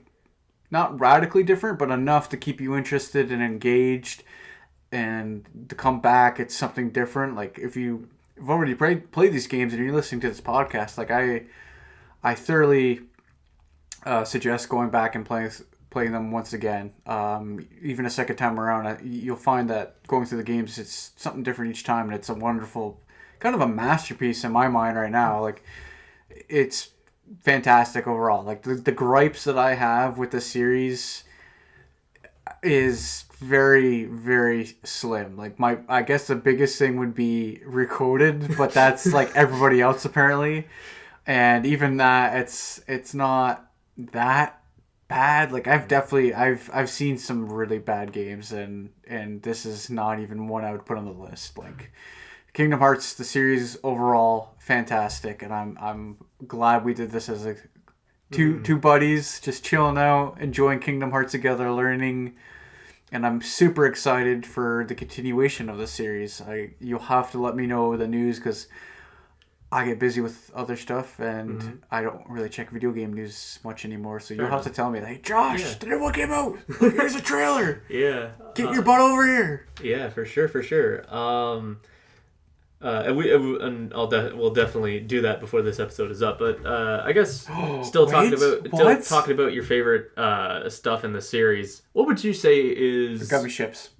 not radically different, but enough to keep you interested and engaged, and to come back, it's something different. Like, if you've already played these games and you're listening to this podcast, like, I thoroughly suggest going back and playing them once again. Even a second time around, you'll find that going through the games, it's something different each time, and it's a wonderful, kind of a masterpiece in my mind right now. Like, it's fantastic overall. Like, the gripes that I have with the series is very, very slim. Like, I guess the biggest thing would be recoded, but that's like everybody else apparently. And even that, it's not that bad. Like, I've seen some really bad games, and this is not even one I would put on the list. Like, Kingdom Hearts, the series overall, fantastic, and I'm glad we did this as a two buddies just chilling out, enjoying Kingdom Hearts together, learning, and I'm super excited for the continuation of the series. You'll have to let me know the news, because I get busy with other stuff, and I don't really check video game news much anymore. So you'll have to tell me, like, Josh, the new one came out. Here's a trailer. Yeah, get your butt over here. Yeah, for sure. We'll definitely do that before this episode is up. But I guess talking about your favorite stuff in the series. What would you say is gummy ships?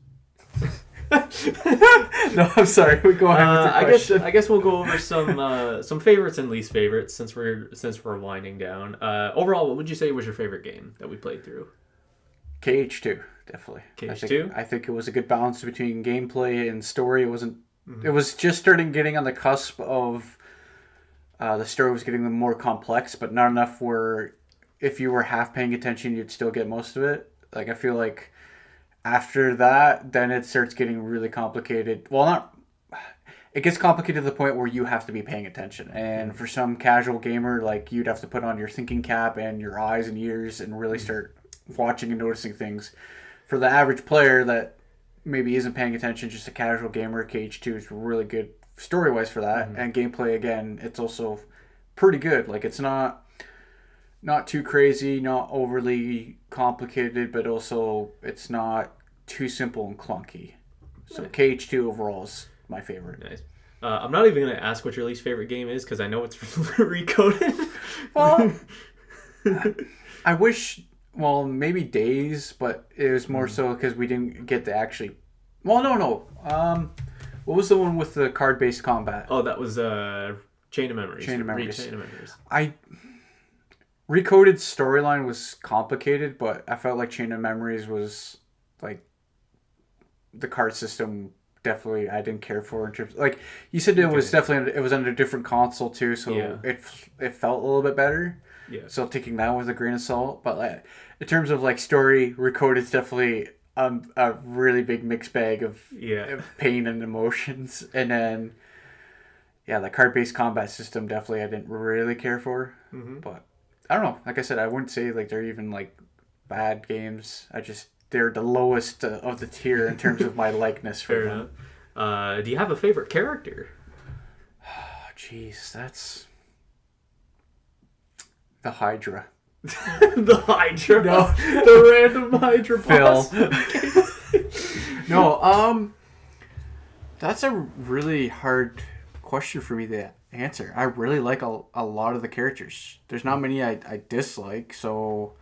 No, I'm sorry. We go ahead with the question. I guess we'll go over some favorites and least favorites since we're winding down. Overall, what would you say was your favorite game that we played through? KH2, definitely. KH2? I think it was a good balance between gameplay and story. It wasn't. It was just getting on the cusp of the story was getting more complex, but not enough where if you were half paying attention, you'd still get most of it. Like, I feel like after that, then it starts getting really complicated. Well, it gets complicated to the point where you have to be paying attention. And for some casual gamer, like, you'd have to put on your thinking cap and your eyes and ears and really start watching and noticing things. For the average player that maybe isn't paying attention, just a casual gamer, KH2 is really good story-wise for that. And gameplay, again, it's also pretty good. Like, it's not too crazy, not overly complicated, but also it's not too simple and clunky. So Nice. KH2 overall is my favorite. Nice. I'm not even going to ask what your least favorite game is because I know it's recoded. Well, I wish, well, maybe Days, but it was more so because we didn't get to actually. Well, no. What was the one with the card-based combat? Oh, that was Chain of Memories. Chain of Memories. Chain of Memories. Recoded storyline was complicated, but I felt like Chain of Memories was like the card system. Definitely, I didn't care for in terms like you said. It was definitely it was on a different console too, so Yeah. it felt a little bit better. Yeah. So taking that with a grain of salt, but like, in terms of like story, Recoded's definitely a really big mixed bag of pain and emotions, and then the card based combat system definitely I didn't really care for, but I don't know. Like I said, I wouldn't say like they're even like bad games. They're the lowest of the tier in terms of my likeness for Fair them. enough. Do you have a favorite character? Oh, jeez, that's the Hydra. The Hydra. No. The random Hydra boss. No, that's a really hard question for me to answer. I really like a lot of the characters. There's not many I dislike, so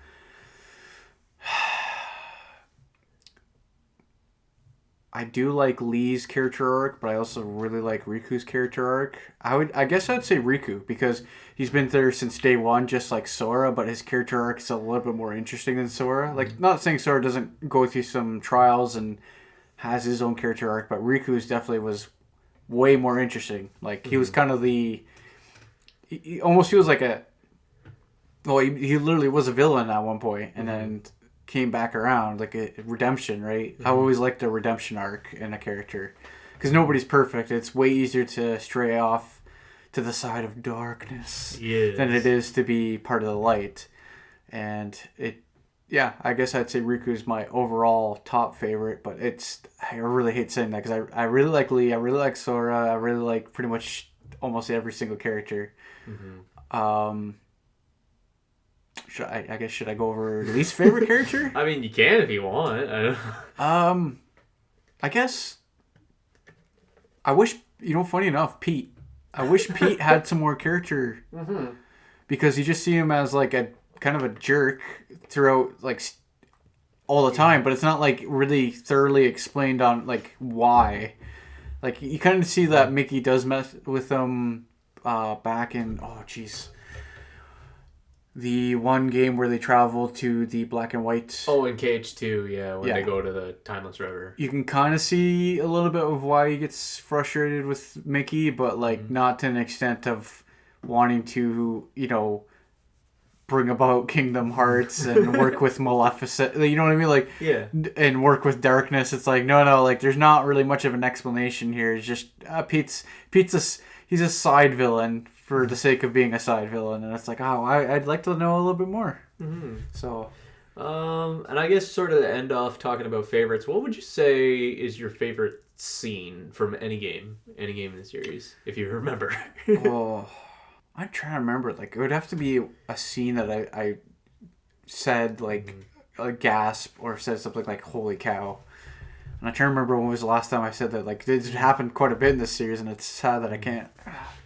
I do like Lee's character arc, but I also really like Riku's character arc. I guess I'd say Riku because he's been there since day one, just like Sora, but his character arc is a little bit more interesting than Sora. Like, not saying Sora doesn't go through some trials and has his own character arc, but Riku's definitely was way more interesting. Like, he was kind of he almost feels like he literally was a villain at one point, and then came back around, like a redemption, right? I always liked a redemption arc in a character because nobody's perfect. It's way easier to stray off to the side of darkness than it is to be part of the light. And I guess I'd say Riku's my overall top favorite, but I really hate saying that because I really like Lee, I really like Sora, I really like pretty much almost every single character. Should I go over least favorite character? I mean, you can if you want. I guess I wish, funny enough, Pete. I wish Pete had some more character because you just see him as like a kind of a jerk throughout like all the time, but it's not like really thoroughly explained on like why. Like you kind of see that Mickey does mess with him back in the one game where they travel to the black and white. Oh, in KH2, when they go to the Timeless River. You can kind of see a little bit of why he gets frustrated with Mickey, but like not to an extent of wanting to, bring about Kingdom Hearts and work with Maleficent. You know what I mean? Like, and work with darkness. It's like, no, like there's not really much of an explanation here. It's just Pete's he's a side villain for the sake of being a side villain, and it's like, I'd like to know a little bit more. So, and I guess sort of to end off talking about favorites, what would you say is your favorite scene from any game in the series, if you remember? I'm trying to remember. Like, it would have to be a scene that I said like a gasp or said something like "Holy cow!" And I try to remember when was the last time I said that. Like, this happened quite a bit in this series, and it's sad that I can't.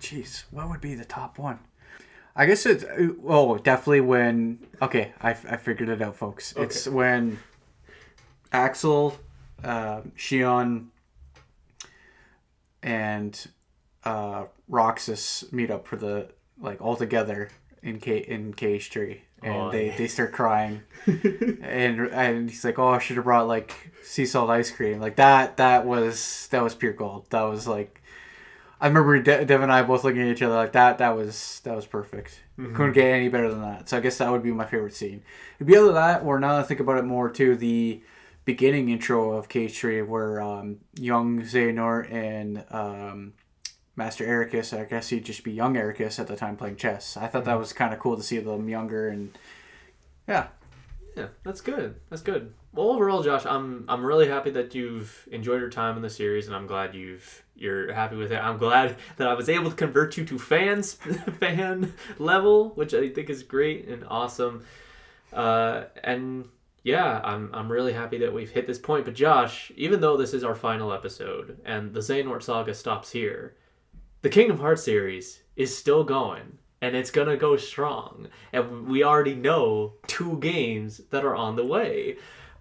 Jeez, what would be the top one? I guess it's definitely when. Okay, I figured it out, folks. Okay. It's when Axel, Shion, and Roxas meet up for the all together in KH3, and they start crying, and he's like, I should have brought like sea salt ice cream. Like that was pure gold. That was like, I remember Devon and I both looking at each other like that was perfect. Couldn't get any better than that. So I guess that would be my favorite scene. It'd be other than that, or now that I think about it more too, the beginning intro of KH3 where young Xehanort and Master Ericus, I guess he'd just be young Ericus at the time playing chess. I thought that was kind of cool to see them younger, and yeah, that's good. Well, overall, Josh, I'm really happy that you've enjoyed your time in the series, and I'm glad you're happy with it. I'm glad that I was able to convert you to fan level, which I think is great and awesome. And yeah, I'm really happy that we've hit this point. But Josh, even though this is our final episode and the Xehanort saga stops here, the Kingdom Hearts series is still going, and it's gonna go strong. And we already know 2 games that are on the way.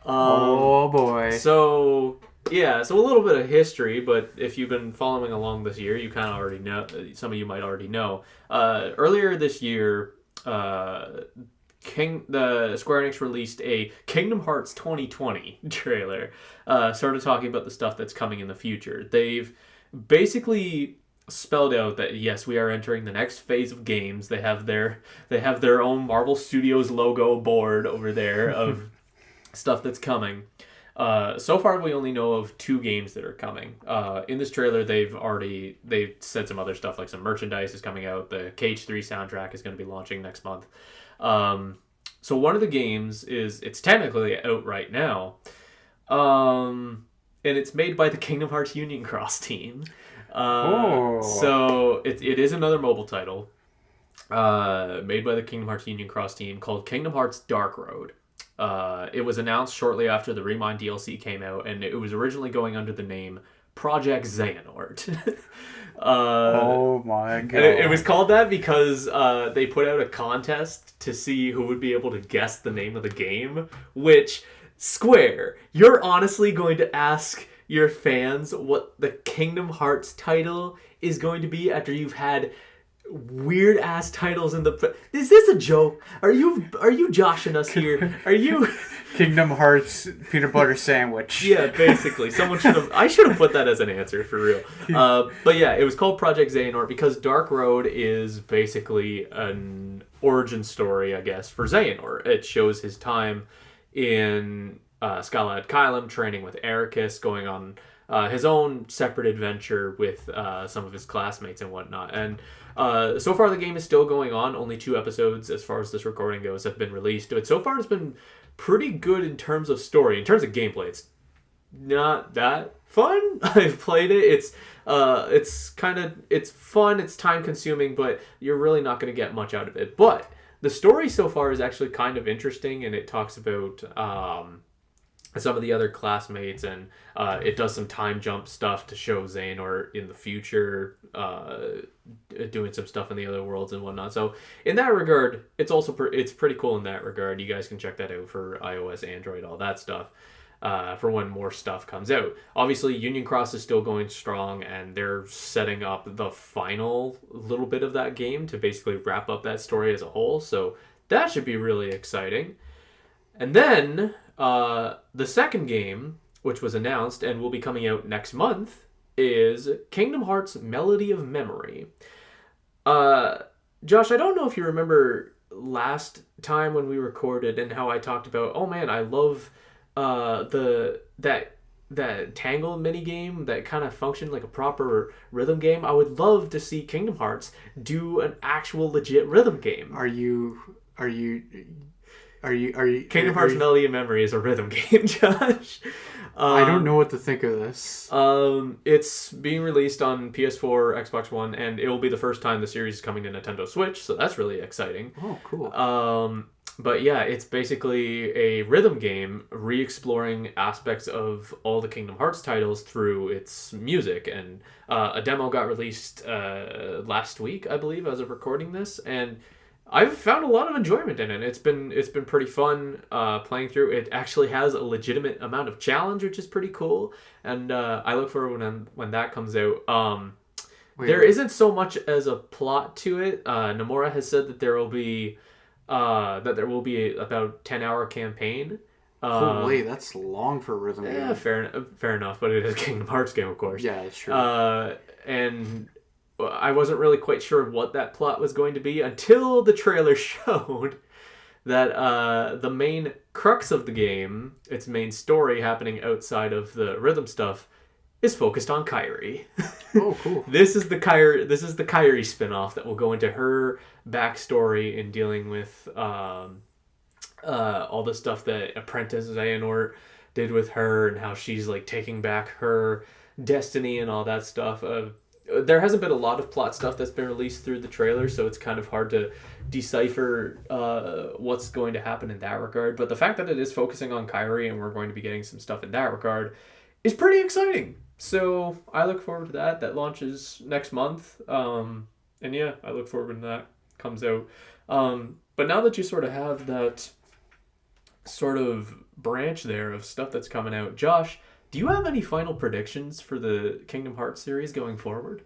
Oh boy. So yeah, so a little bit of history, but if you've been following along this year, you kind of already know. Some of you might already know. Earlier this year, the Square Enix released a Kingdom Hearts 2020 trailer. Started talking about the stuff that's coming in the future. They've basically spelled out that yes, we are entering the next phase of games. They have their own Marvel Studios logo board over there of stuff that's coming. So far, we only know of 2 games that are coming. In this trailer, they've said some other stuff, like some merchandise is coming out. The Cage 3 soundtrack is going to be launching next month. So one of the games it's technically out right now, and it's made by the Kingdom Hearts Union Cross team. So it is another mobile title, made by the Kingdom Hearts Union Cross team, called Kingdom Hearts Dark Road. It was announced shortly after the Remind DLC came out, and it was originally going under the name Project Xehanort. Oh my god. It was called that because they put out a contest to see who would be able to guess the name of the game, which, Square, you're honestly going to ask your fans what the Kingdom Hearts title is going to be after you've had weird ass titles in the... Is this a joke? Are you joshing us here? Are you... Kingdom Hearts peanut butter sandwich. Yeah, basically. I should have put that as an answer, for real. But yeah, it was called Project Xehanort because Dark Road is basically an origin story, I guess, for Xehanort. It shows his time in Skylight Kylum, training with Ericus, going on his own separate adventure with some of his classmates and whatnot. And so far the game is still going on. Only 2 episodes, as far as this recording goes, have been released. But so far it's been pretty good in terms of story. In terms of gameplay, it's not that fun. I've played it. It's fun. It's time consuming, but you're really not going to get much out of it. But the story so far is actually kind of interesting, and it talks about some of the other classmates, and it does some time jump stuff to show Xehanort in the future, doing some stuff in the other worlds and whatnot. So in that regard, it's also it's pretty cool in that regard. You guys can check that out for iOS, Android, all that stuff, for when more stuff comes out. Obviously, Union Cross is still going strong, and they're setting up the final little bit of that game to basically wrap up that story as a whole. So that should be really exciting. And then the second game, which was announced and will be coming out next month, is Kingdom Hearts Melody of Memory. Josh, I don't know if you remember last time when we recorded and how I talked about, oh man, I love that Tangle minigame that kind of functioned like a proper rhythm game. I would love to see Kingdom Hearts do an actual legit rhythm game. Are you Kingdom Hearts Melody of Memory is a rhythm game, Josh. I don't know what to think of this. It's being released on PS4, Xbox One, and it will be the first time the series is coming to Nintendo Switch, so that's really exciting. Oh, cool. But yeah, it's basically a rhythm game re-exploring aspects of all the Kingdom Hearts titles through its music, and a demo got released last week, I believe, as of recording this, and I've found a lot of enjoyment in it. It's been pretty fun playing through. It actually has a legitimate amount of challenge, which is pretty cool. And I look forward when that comes out. There isn't so much as a plot to it. Nomura has said that there will be about 10-hour campaign. Holy, that's long for a rhythm game. Yeah, fair enough. But it is a Kingdom Hearts game, of course. Yeah, that's true. And I wasn't really quite sure what that plot was going to be until the trailer showed that the main crux of the game, its main story happening outside of the rhythm stuff, is focused on Kairi. Oh, cool. This is the Kairi spin-off that will go into her backstory in dealing with all the stuff that Apprentice Xehanort did with her, and how she's like taking back her destiny and all that stuff. there hasn't been a lot of plot stuff that's been released through the trailer, so it's kind of hard to decipher what's going to happen in that regard. But the fact that it is focusing on Kyrie and we're going to be getting some stuff in that regard is pretty exciting. So I look forward to that. That launches next month. And yeah, I look forward when that comes out. But now that you sort of have that sort of branch there of stuff that's coming out, Josh, do you have any final predictions for the Kingdom Hearts series going forward?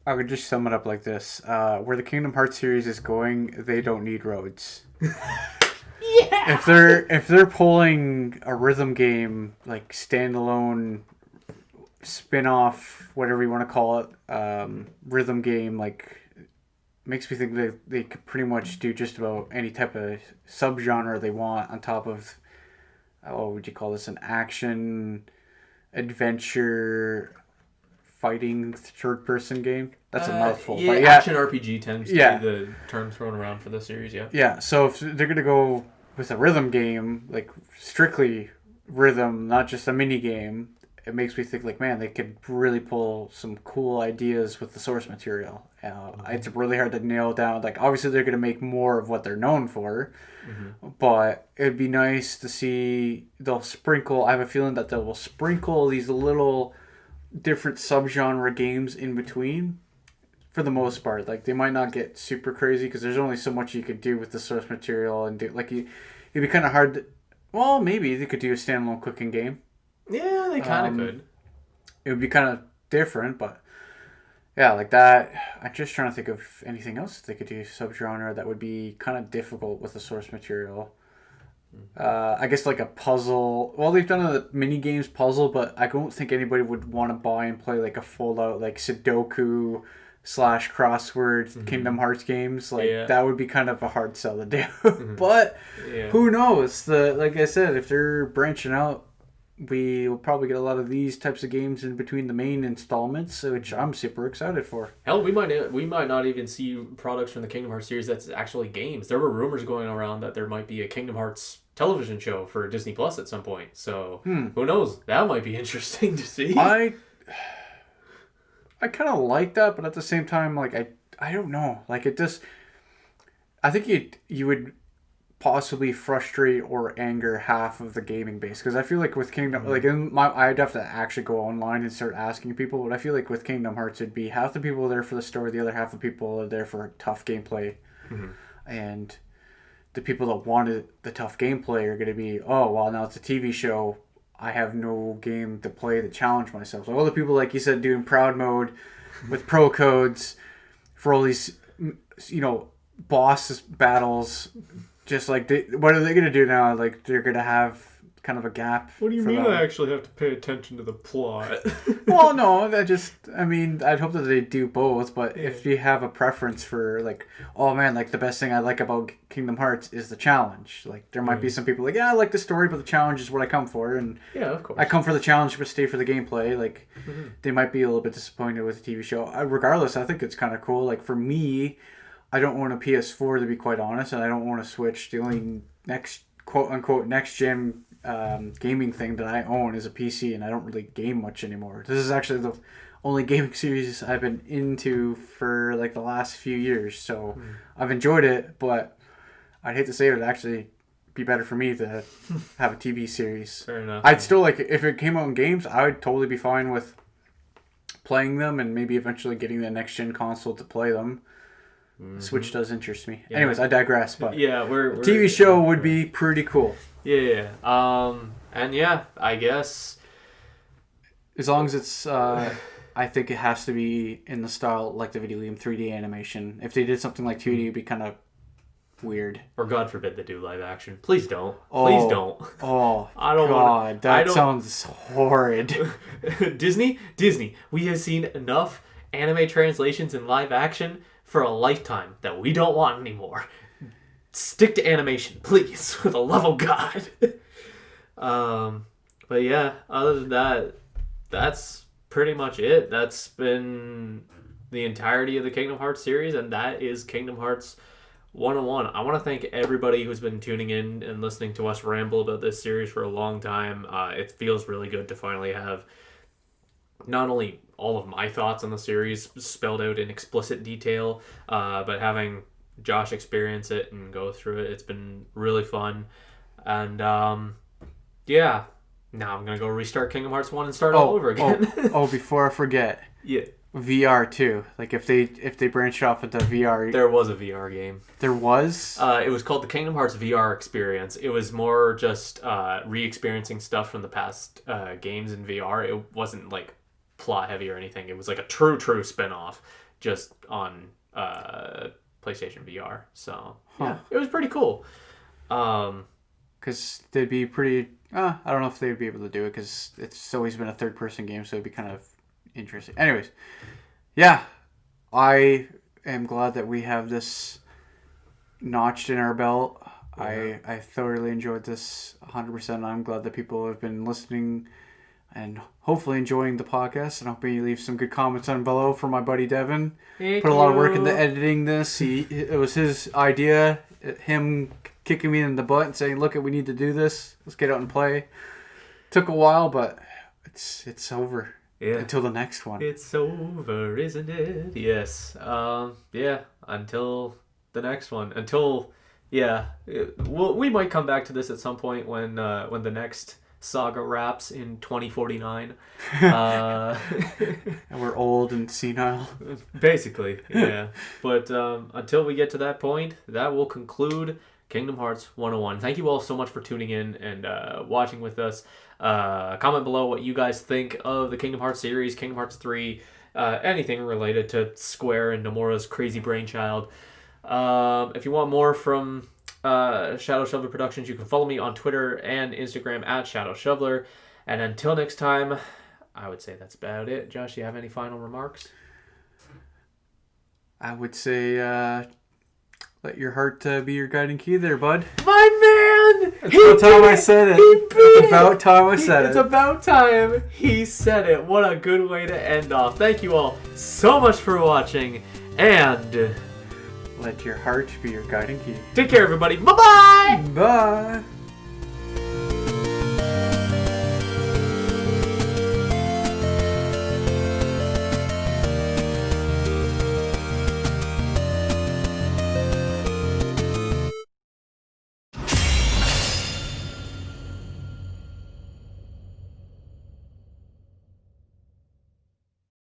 I would just sum it up like this: where the Kingdom Hearts series is going, they don't need roads. Yeah. If they're pulling a rhythm game like standalone, spin-off, whatever you want to call it, rhythm game, like, makes me think that they could pretty much do just about any type of subgenre they want on top of, what would you call this, an action adventure fighting third-person game. That's a mouthful. Yeah, but action RPG tends to be the term thrown around for the series. Yeah, so if they're gonna go with a rhythm game, like strictly rhythm, not just a mini game, it makes me think like, man, they could really pull some cool ideas with the source material. It's really hard to nail down. Like, obviously they're gonna make more of what they're known for, but it'd be nice to see they'll sprinkle. I have a feeling that they will sprinkle these little different subgenre games in between. For the most part, like, they might not get super crazy because there's only so much you could do with the source material, and do, like, it'd be kind of hard to, well, maybe they could do a standalone cooking game. Yeah, they kind of could. It would be kind of different, but yeah, like that. I'm just trying to think of anything else they could do subgenre that would be kind of difficult with the source material. I guess like a puzzle. Well, they've done a mini games puzzle, but I don't think anybody would want to buy and play like a full out like Sudoku / crossword Kingdom Hearts games. Like, that would be kind of a hard sell to do. But who knows? Like I said, if they're branching out, we will probably get a lot of these types of games in between the main installments, which I'm super excited for. Hell, we might not even see products from the Kingdom Hearts series that's actually games. There were rumors going around that there might be a Kingdom Hearts television show for Disney Plus at some point. So who knows? That might be interesting to see. I kind of like that, but at the same time, like, I don't know. Like, it just, I think you would possibly frustrate or anger half of the gaming base, because I feel like with Kingdom, like, I'd have to actually go online and start asking people, but I feel like with Kingdom Hearts, it'd be half the people are there for the story, the other half of the people are there for tough gameplay, and the people that wanted the tough gameplay are going to be, oh, well, now it's a TV show, I have no game to play to challenge myself. So all the people, like you said, doing proud mode with pro codes for all these, boss battles, just like, what are they going to do now? Like, they're going to have kind of a gap. What do you mean I actually have to pay attention to the plot? Well, no, I'd hope that they do both, but if you have a preference for, like, oh man, like, the best thing I like about Kingdom Hearts is the challenge. Like, there might be some people like, yeah, I like the story, but the challenge is what I come for, and of course. I come for the challenge but stay for the gameplay. Like, they might be a little bit disappointed with the TV show. Regardless, I think it's kind of cool. Like, for me, I don't own a PS4, to be quite honest, and I don't want to Switch. The only quote-unquote next-gen gaming thing that I own is a PC, and I don't really game much anymore. This is actually the only gaming series I've been into for like the last few years, so I've enjoyed it, but I'd hate to say it would actually be better for me to have a TV series. Fair enough. I'd still, like, if it came out in games, I would totally be fine with playing them and maybe eventually getting the next-gen console to play them. Switch does interest me. Anyways, I digress, but we're TV show would be pretty cool. And I guess as long as it's I think it has to be in the style like the video game 3D animation. If they did something like 2D, it'd be kind of weird. Or God forbid they do live action. Please don't. Please don't. Oh, I don't God, that sounds horrid. Disney, we have seen enough anime translations in live action for a lifetime that we don't want anymore. Stick to animation, please, for the love of God. But yeah, other than that, that's pretty much it. That's been the entirety of the Kingdom Hearts series, and that is Kingdom Hearts 101. I want to thank everybody who's been tuning in and listening to us ramble about this series for a long time. It feels really good to finally have not only all of my thoughts on the series spelled out in explicit detail, but having Josh experience it and go through it. It's been really fun. And yeah, now I'm going to go restart Kingdom Hearts 1 and start all over again. Before I forget. Yeah. VR too. Like if they branched off into VR. There was a VR game. There was? It was called the Kingdom Hearts VR Experience. It was more just re-experiencing stuff from the past games in VR. It wasn't like plot heavy or anything. It was like a true spin-off just on PlayStation VR. So yeah, it was pretty cool. Because they'd be pretty... I don't know if they'd be able to do it because it's always been a third-person game, so it'd be kind of interesting. Anyways, yeah, I am glad that we have this notched in our belt. Yeah. I thoroughly enjoyed this 100%. I'm glad that people have been listening and hopefully enjoying the podcast. And I hope you leave some good comments on below for my buddy Devon. Put a lot of work into editing this. It was his idea. Him kicking me in the butt and saying, "Look, we need to do this. Let's get out and play." Took a while, but it's over. Yeah. Until the next one. It's over, isn't it? Yes. Yeah. Until the next one. We might come back to this at some point when the next saga wraps in 2049. And we're old and senile. Basically, yeah. But until we get to that point, that will conclude Kingdom Hearts 101. Thank you all so much for tuning in and watching with us. Comment below what you guys think of the Kingdom Hearts series, Kingdom Hearts 3, anything related to Square and Nomura's crazy brainchild. If you want more from Shadow Shoveler Productions, you can follow me on Twitter and Instagram at Shadow Shoveler. And until next time, I would say that's about it. Josh, do you have any final remarks? I would say let your heart be your guiding key there, bud. My man! It's about time I said it. It's about time I said it. It's about time he said it. What a good way to end off. Thank you all so much for watching, and let your heart be your guiding key. Take care, everybody. Bye-bye! Bye!